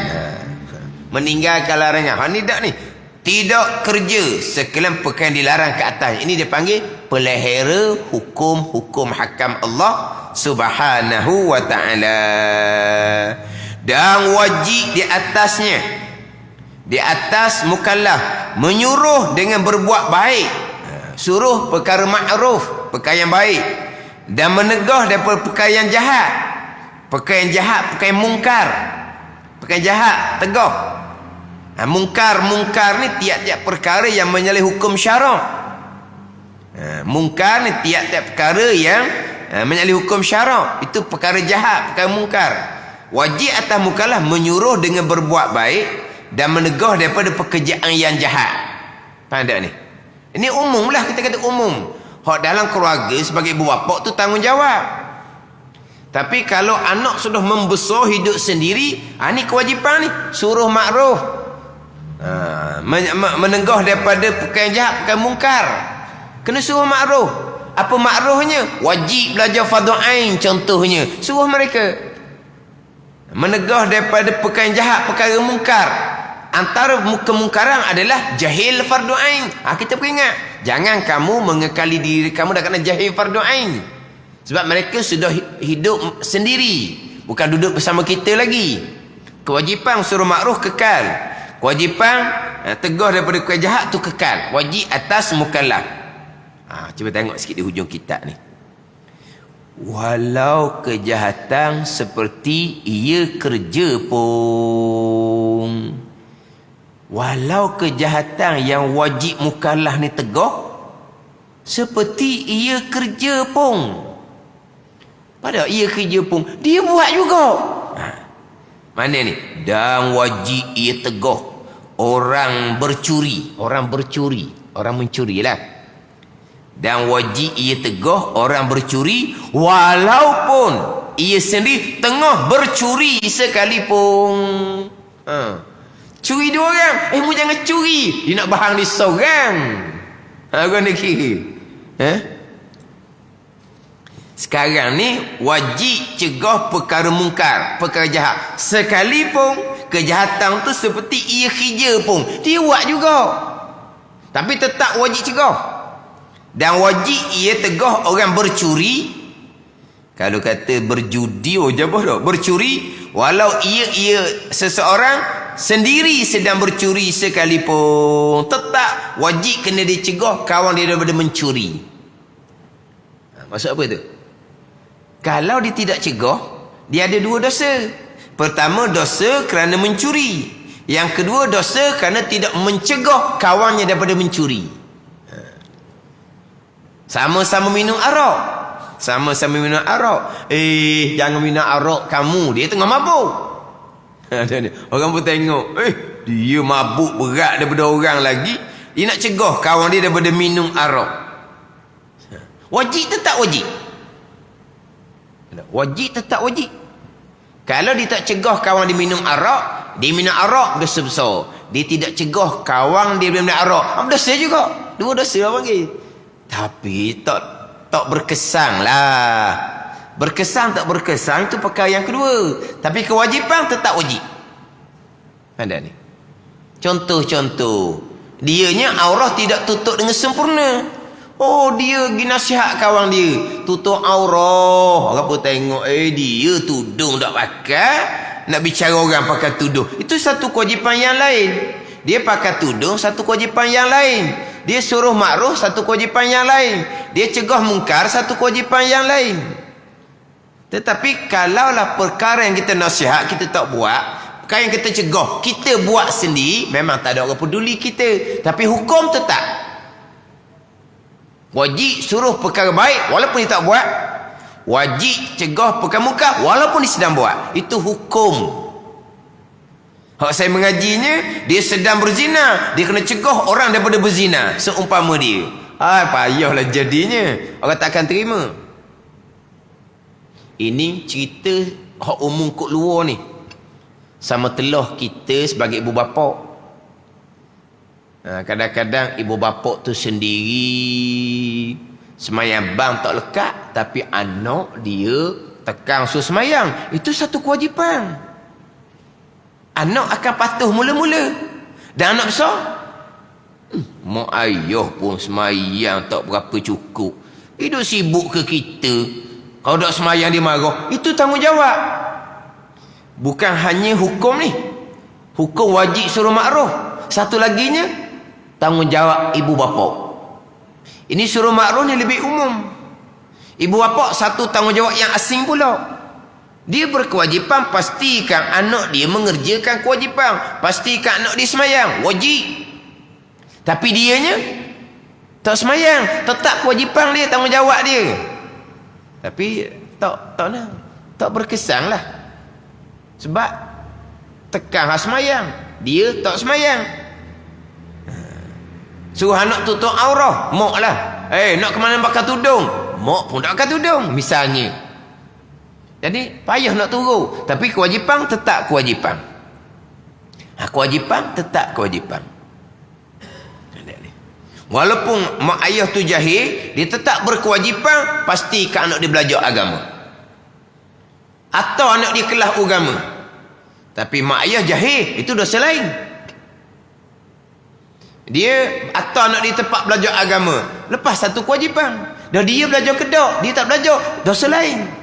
Meninggalkan larangan. Ni tak ni. Tidak kerja sekalian perkara yang dilarang ke atas. Ini dia panggil pelihara hukum-hukum hakam Allah Subhanahu wa taala. Dan wajib di atasnya, di atas mukallaf, menyuruh dengan berbuat baik. Suruh perkara ma'ruf, perkara yang baik, dan menegah daripada perkara yang jahat. Perkara yang jahat, perkara yang mungkar. Perkara yang jahat, tegah. Mungkar ni tiap-tiap perkara yang menyalahi hukum syarak. Mungkar ni tiap-tiap perkara yang menyalahi hukum syarak. Itu perkara jahat, perkara mungkar. Wajib atas mukallaf menyuruh dengan berbuat baik dan menegah daripada pekerjaan yang jahat. Faham tak ni? Ini umum lah, kita kata umum. Hak dalam keluarga sebagai ibu bapa tu tanggungjawab. Tapi kalau anak sudah membesar hidup sendiri, ni kewajipan ni. Suruh makruf. Menegah daripada perkara jahat, perkara mungkar. Kena suruh makruf. Apa makrufnya? Wajib belajar fardu ain contohnya. Suruh mereka. Menegah daripada perkara jahat, perkara mungkar. Antara kemungkaran adalah jahil fardu ain. Kita peringat, jangan kamu mengekali diri kamu dah kena jahil fardu ain. Sebab mereka sudah hidup sendiri, bukan duduk bersama kita lagi. Kewajipan suruh makruf kekal. Kewajipan Teguh daripada perkara jahat tu kekal. Wajib atas mukallaf. Cuba tengok sikit di hujung kitab ni. Walau kejahatan seperti ia kerja pun. Walau kejahatan yang wajib mukallaf ni teguh, seperti ia kerja pun. Padahal ia kerja pun, dia buat juga. Mana ni? Dan wajib ia teguh. Orang bercuri. Orang mencuri lah. Dan wajib ia teguh orang bercuri walaupun ia sendiri tengah bercuri sekalipun. Curi dua orang, mu jangan curi. Dia nak bahang dia seorang. Kau nak kira. Sekarang ni wajib cegah perkara mungkar, perkara jahat. Sekalipun kejahatan tu seperti ia kerja pun, dia buat juga. Tapi tetap wajib cegah. Dan wajib ia tegah orang bercuri. Kalau kata berjudi, jabah tak? Bercuri, walau ia seseorang sendiri sedang bercuri sekalipun, tetap wajib kena dicegah kawan dia daripada mencuri. Maksud apa tu? Kalau dia tidak cegah, dia ada dua dosa. Pertama, dosa kerana mencuri. Yang kedua, dosa kerana tidak mencegah kawannya daripada mencuri. Sama-sama minum arak. Jangan minum arak kamu. Dia tengah mabuk. Orang pun tengok. Dia mabuk berat daripada orang lagi. Dia nak cegah kawan dia daripada minum arak. Wajib tetap wajib. Wajib tetap wajib. Kalau dia tak cegah kawan dia minum arak, dia minum arak dosa besar. Dia tidak cegah kawan dia minum arak, dosa juga. Dua dosa lah panggil. Tapi tak berkesan lah. Berkesan tak berkesan itu perkara yang kedua. Tapi kewajipan tetap wajib. Ada ni. Contoh-contoh. Dianya aurah tidak tutup dengan sempurna. Dia pergi nasihat kawan dia, tutup aurah. Orang pun tengok, dia tudung tak pakai. Nak bicara orang pakai tudung. Itu satu kewajipan yang lain. Dia pakai tudung, satu kewajipan yang lain. Dia suruh makruh, satu kewajipan yang lain. Dia cegah mungkar, satu kewajipan yang lain. Tetapi kalaulah perkara yang kita nasihat, kita tak buat. Perkara yang kita cegah, kita buat sendiri, memang tak ada orang peduli kita. Tapi hukum tetap. Wajib suruh perkara baik, walaupun dia tak buat. Wajib cegah perkara mungkar, walaupun dia sedang buat. Itu hukum. Hak saya mengajinya, dia sedang berzina, dia kena cegah orang daripada berzina, seumpama dia. Payahlah jadinya. Orang takkan terima. Ini cerita hak umum kot luar ni. Sama telah kita sebagai ibu bapa. Kadang-kadang ibu bapa tu sendiri semayang bang tak lekat, tapi anak dia tekan suruh semayang. Itu satu kewajipan. Anak akan patuh mula-mula. Dan anak besar, mak ayah pun semayang tak berapa cukup. Hidup sibuk ke kita? Kalau tak semayang dia marah. Itu tanggungjawab. Bukan hanya hukum ni. Hukum wajib suruh makruh. Satu laginya, tanggungjawab ibu bapa. Ini suruh makruh ni lebih umum. Ibu bapa satu tanggungjawab yang asing pula. Dia berkewajipan pastikan anak dia mengerjakan kewajipan. Pastikan anak dia semayang. Wajib. Tapi dianya tak semayang. Tetap kewajipan dia, tanggungjawab dia. Tapi tak berkesan lah. Sebab tekan semayang, dia tak semayang. Suruh anak tutup aurah, mak lah. Nak ke mana pakai tudung, mak pun tak pakai tudung misalnya. Jadi payah nak turun. Tapi kewajipan tetap kewajipan. Kewajipan tetap kewajipan. Walaupun mak ayah tu jahil, dia tetap berkewajipan pastikan anak dia belajar agama. Atau anak dia kelas agama. Tapi mak ayah jahil, itu dosa lain. Dia atau anak dia tempat belajar agama, lepas satu kewajipan. Dan dia belajar kedak, dia tak belajar, dosa lain.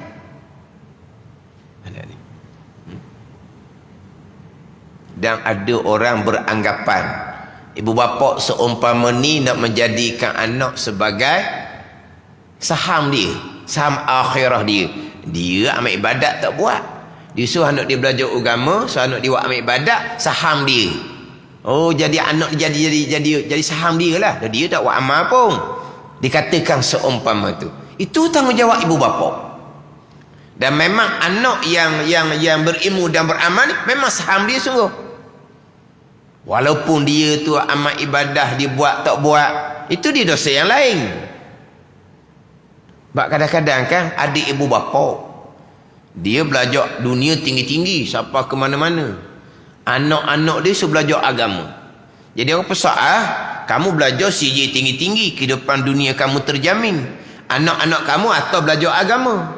Dan ada orang beranggapan Ibu bapa seumpama ni nak menjadikan anak sebagai saham dia, saham akhirah dia. Dia amal ibadat tak buat. Dia suruh anak dia belajar agama, suruh anak dia buat amal ibadat, saham dia. Oh, jadi anak dia jadi saham dia lah. Dia tak buat amal pun. Dikatakan seumpama tu. Itu tanggungjawab ibu bapa. Dan memang anak yang berilmu dan beramal memang saham dia sungguh. Walaupun dia tu amal ibadah dia buat tak buat, itu dia dosa yang lain. Sebab kadang-kadang kan adik ibu bapa dia belajar dunia tinggi-tinggi sampai ke mana-mana. Anak-anak dia suruh belajar agama. Jadi orang pesak, kamu belajar CJ tinggi-tinggi, kehidupan dunia kamu terjamin. Anak-anak kamu atau belajar agama,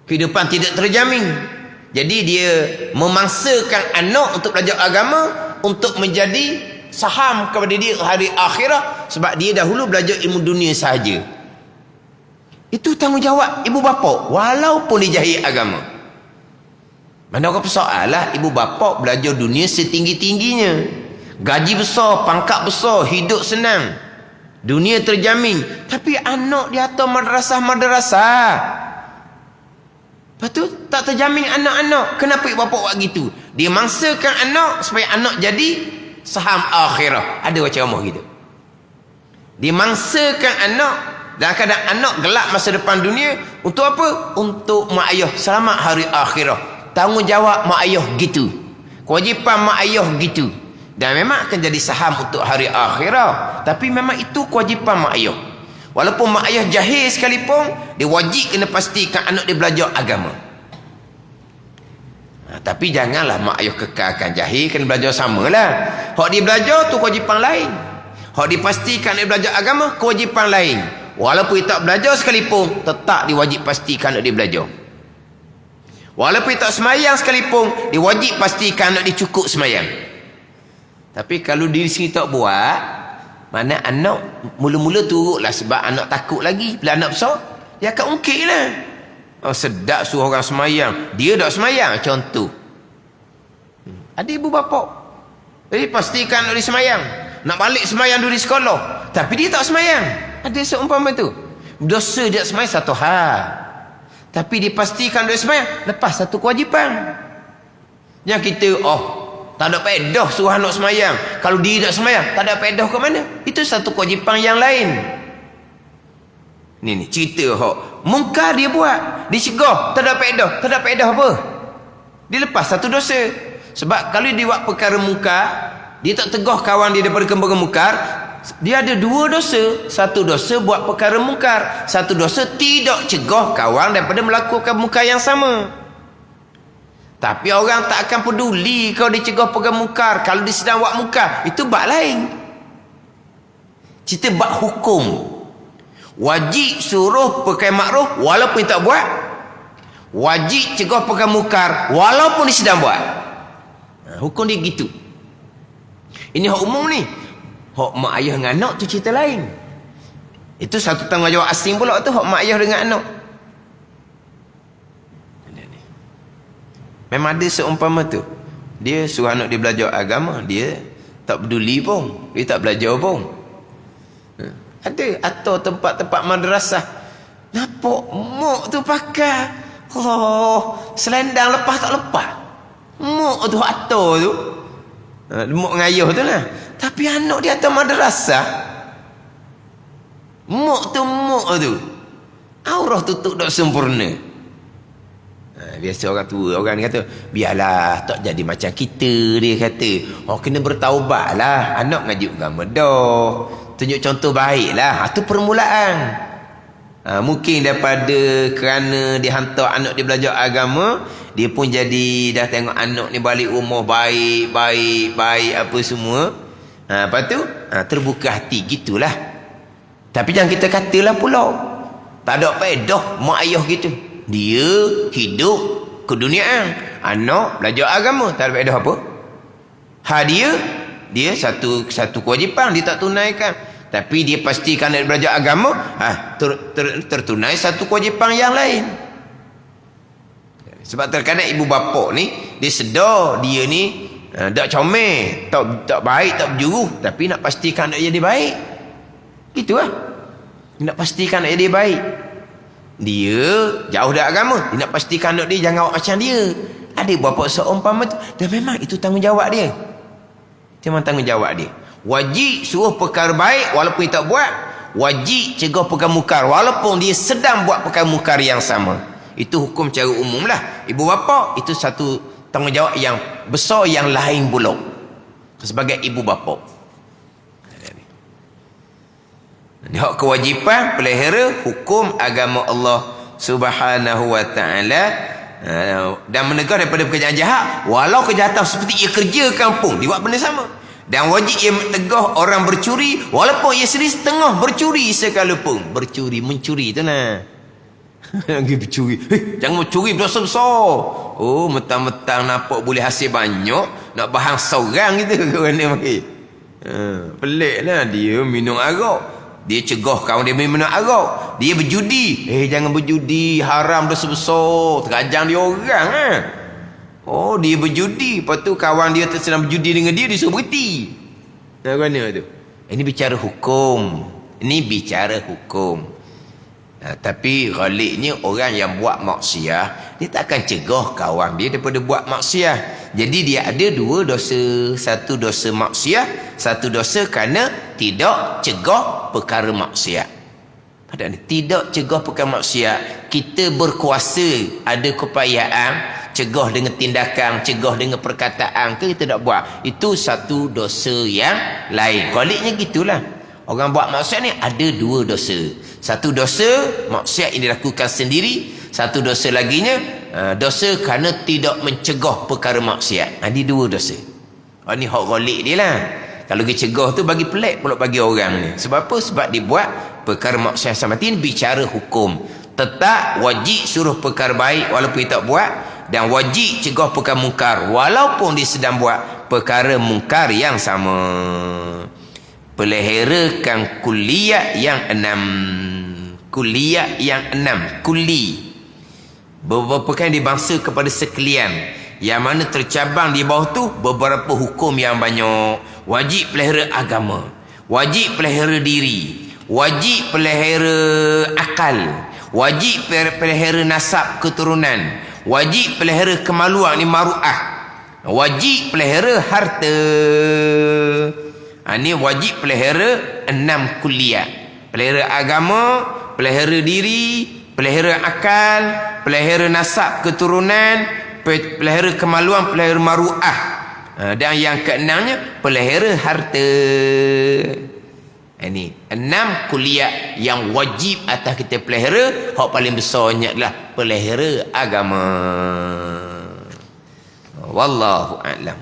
kehidupan tidak terjamin. Jadi dia memaksakan anak untuk belajar agama untuk menjadi saham kepada dia hari akhirat, sebab dia dahulu belajar ilmu dunia sahaja. Itu tanggungjawab ibu bapa walaupun dia jahil agama. Mana orang persoalan ibu bapa belajar dunia setinggi-tingginya, gaji besar, pangkat besar, hidup senang, dunia terjamin, tapi anak dia atau madrasah. Lepas tu tak terjamin anak-anak. Kenapa ibu bapa buat gitu? Dia mangsakan anak supaya anak jadi saham akhirah. Ada baca ceramah gitu. Dia mangsakan anak, dan kadang anak gelap masa depan dunia untuk apa? Untuk mak ayah selamat hari akhirah. Tanggungjawab mak ayah gitu. Kewajipan mak ayah gitu. Dan memang akan jadi saham untuk hari akhirah. Tapi memang itu kewajipan mak ayah. Walaupun mak ayah jahil sekalipun, dia wajib kena pastikan anak dia belajar agama. Tapi janganlah mak ayah kekalkan jahil, kena belajar samalah. Hak dia belajar tu kewajipan lain. Hak dia pastikan dia belajar agama, kewajipan lain. Walaupun dia tak belajar sekalipun, tetap dia wajib pastikan anak dia belajar. Walaupun dia tak semayang sekalipun, dia wajib pastikan anak dia cukup semayang. Tapi kalau diri sendiri tak buat, mana anak mula-mula turutlah sebab anak takut lagi. Bila anak besar, dia akan ungkit lah. Oh, sedap suruh orang semayang, dia tak semayang, contoh. Ada ibu bapa, jadi pastikan anak dia semayang. Nak balik semayang dulu di sekolah, tapi dia tak semayang. Ada seumpama tu. Dosa dia semayang satu hal, tapi dipastikan dia semayang, lepas satu kewajipan. Yang kita, tak ada pedah suruh anak semayang. Kalau dia tak semayang, tak ada pedah ke mana? Itu satu kewajipan yang lain. Ni cerita mungkar dia buat, dicegah, tak ada pedah apa? Dia lepas satu dosa. Sebab kalau dia buat perkara mungkar, dia tak tegah kawan dia daripada perkara mungkar, dia ada dua dosa. Satu dosa buat perkara mungkar, satu dosa tidak cegah kawan daripada melakukan mungkar yang sama. Tapi orang tak akan peduli kalau dia cegah perkara mungkar. Kalau dia sedang buat mungkar, itu bab lain. Cerita bab hukum. Wajib suruh perkara makruh walaupun dia tak buat. Wajib cegah perkara mungkar walaupun dia sedang buat. Hukum dia gitu. Ini hak umum ni. Hak mak ayah dengan anak tu cerita lain. Itu satu tanggungjawab asing pula tu, hak mak ayah dengan anak. Memang ada seumpama tu. Dia suruh anak dia belajar agama, dia tak peduli pun, dia tak belajar pun. Ada atau tempat-tempat madrasah, nampak muk tu pakai selendang lepas tak lepas. Muk tu atau tu, muk ngayuh tu lah. Tapi anak dia atas madrasah, muk tu aurah tutup tak sempurna. Biasa orang tua, orang kata biarlah tak jadi macam kita. Dia kata kena bertaubat lah. Anak ngaji agama dah, tunjuk contoh baik lah. Itu permulaan. Mungkin daripada kerana dia hantar anak dia belajar agama, dia pun jadi dah tengok anak ni balik rumah baik apa semua. Lepas tu terbuka hati gitulah. Tapi jangan kita katalah pula tak ada faedah mak ayah gitu. Dia hidup keduniaan, anak belajar agama, tak ada faedah apa. Dia satu kewajipan dia tak tunaikan, tapi dia pastikan dia belajar agama, tertunai satu kewajipan yang lain. Sebab terkadang ibu bapa ni dia sedar dia ni Tak comel, tak baik, tak berjuru, tapi nak pastikan nak jadi baik. Gitu lah. Nak pastikan nak jadi baik. Dia jauh dari agama, dia nak pastikan nak dia jangan awak macam dia. Ada berapa seumpama tu, dan memang itu tanggungjawab dia. Itu memang tanggungjawab dia. Wajib suruh perkara baik walaupun dia tak buat. Wajib cegah perkara mungkar walaupun dia sedang buat perkara mungkar yang sama. Itu hukum cara umum lah. Ibu bapa itu satu tanggungjawab yang besar yang lain pula sebagai ibu bapa. Hak kewajipan pelihara hukum agama Allah Subhanahu wa taala dan menegur daripada pekerjaan jahat walau kejahatan seperti ia kerja kampung dia buat benda sama. Dan wajib ia mencegah orang bercuri walaupun ia sendiri setengah bercuri sekalipun. Bercuri, mencuri tu lah. Lagi bercuri. Jangan mencuri berdosa besar. Oh, mentang-mentang nampak boleh hasil banyak, nak bahang seorang gitu ke mana makin. Pelik lah dia minum arak. Dia cegah kawan dia minum arak. Dia berjudi. Jangan berjudi, haram dosa besar. Terajang dia orang ah. Oh, dia berjudi. Lepas tu kawan dia sedang berjudi dengan dia, dia suruh berhenti. Mana tu? Ini bicara hukum. Ini bicara hukum. Tapi ghaliknya orang yang buat maksiat, dia tak akan cegah kawan dia daripada buat maksiat. Jadi dia ada dua dosa. Satu dosa maksiat, satu dosa kerana tidak cegah perkara maksiat. Padahal tidak cegah perkara maksiat, kita berkuasa, ada keupayaan cegah dengan tindakan, cegah dengan perkataan, kita tak buat. Itu satu dosa yang lain. Ghaliknya gitulah. Orang buat maksiat ni ada dua dosa. Satu dosa maksiat yang dilakukan sendiri, satu dosa laginya dosa kerana tidak mencegah perkara maksiat. Ada dua dosa. Ini hak ghalik dia lah. Kalau dia cegah tu bagi pelik pula bagi orang ni. Sebab apa? Sebab dia buat perkara maksiat sama. Ini bicara hukum. Tetap wajib suruh perkara baik walaupun dia tak buat, dan wajib cegah perkara mungkar walaupun dia sedang buat perkara mungkar yang sama. Peliharakan kuliah yang 6. Kuliah yang 6. Kuli. Beberapa perkara dibangsa kepada sekalian. Yang mana tercabang di bawah tu beberapa hukum yang banyak. Wajib pelihara agama. Wajib pelihara diri. Wajib pelihara akal. Wajib pelihara nasab keturunan. Wajib pelihara kemaluan ni maru'ah. Wajib pelihara harta. Ini wajib pelihara 6 kuliah. Pelihara agama, pelihara diri, pelihara akal, pelihara nasab keturunan, pelihara kemaluan, pelihara maru'ah. Dan yang keenamnya pelihara harta. Ini 6 kuliah yang wajib atas kita pelihara. Hak paling besarnya adalah pelihara agama. Wallahu a'lam.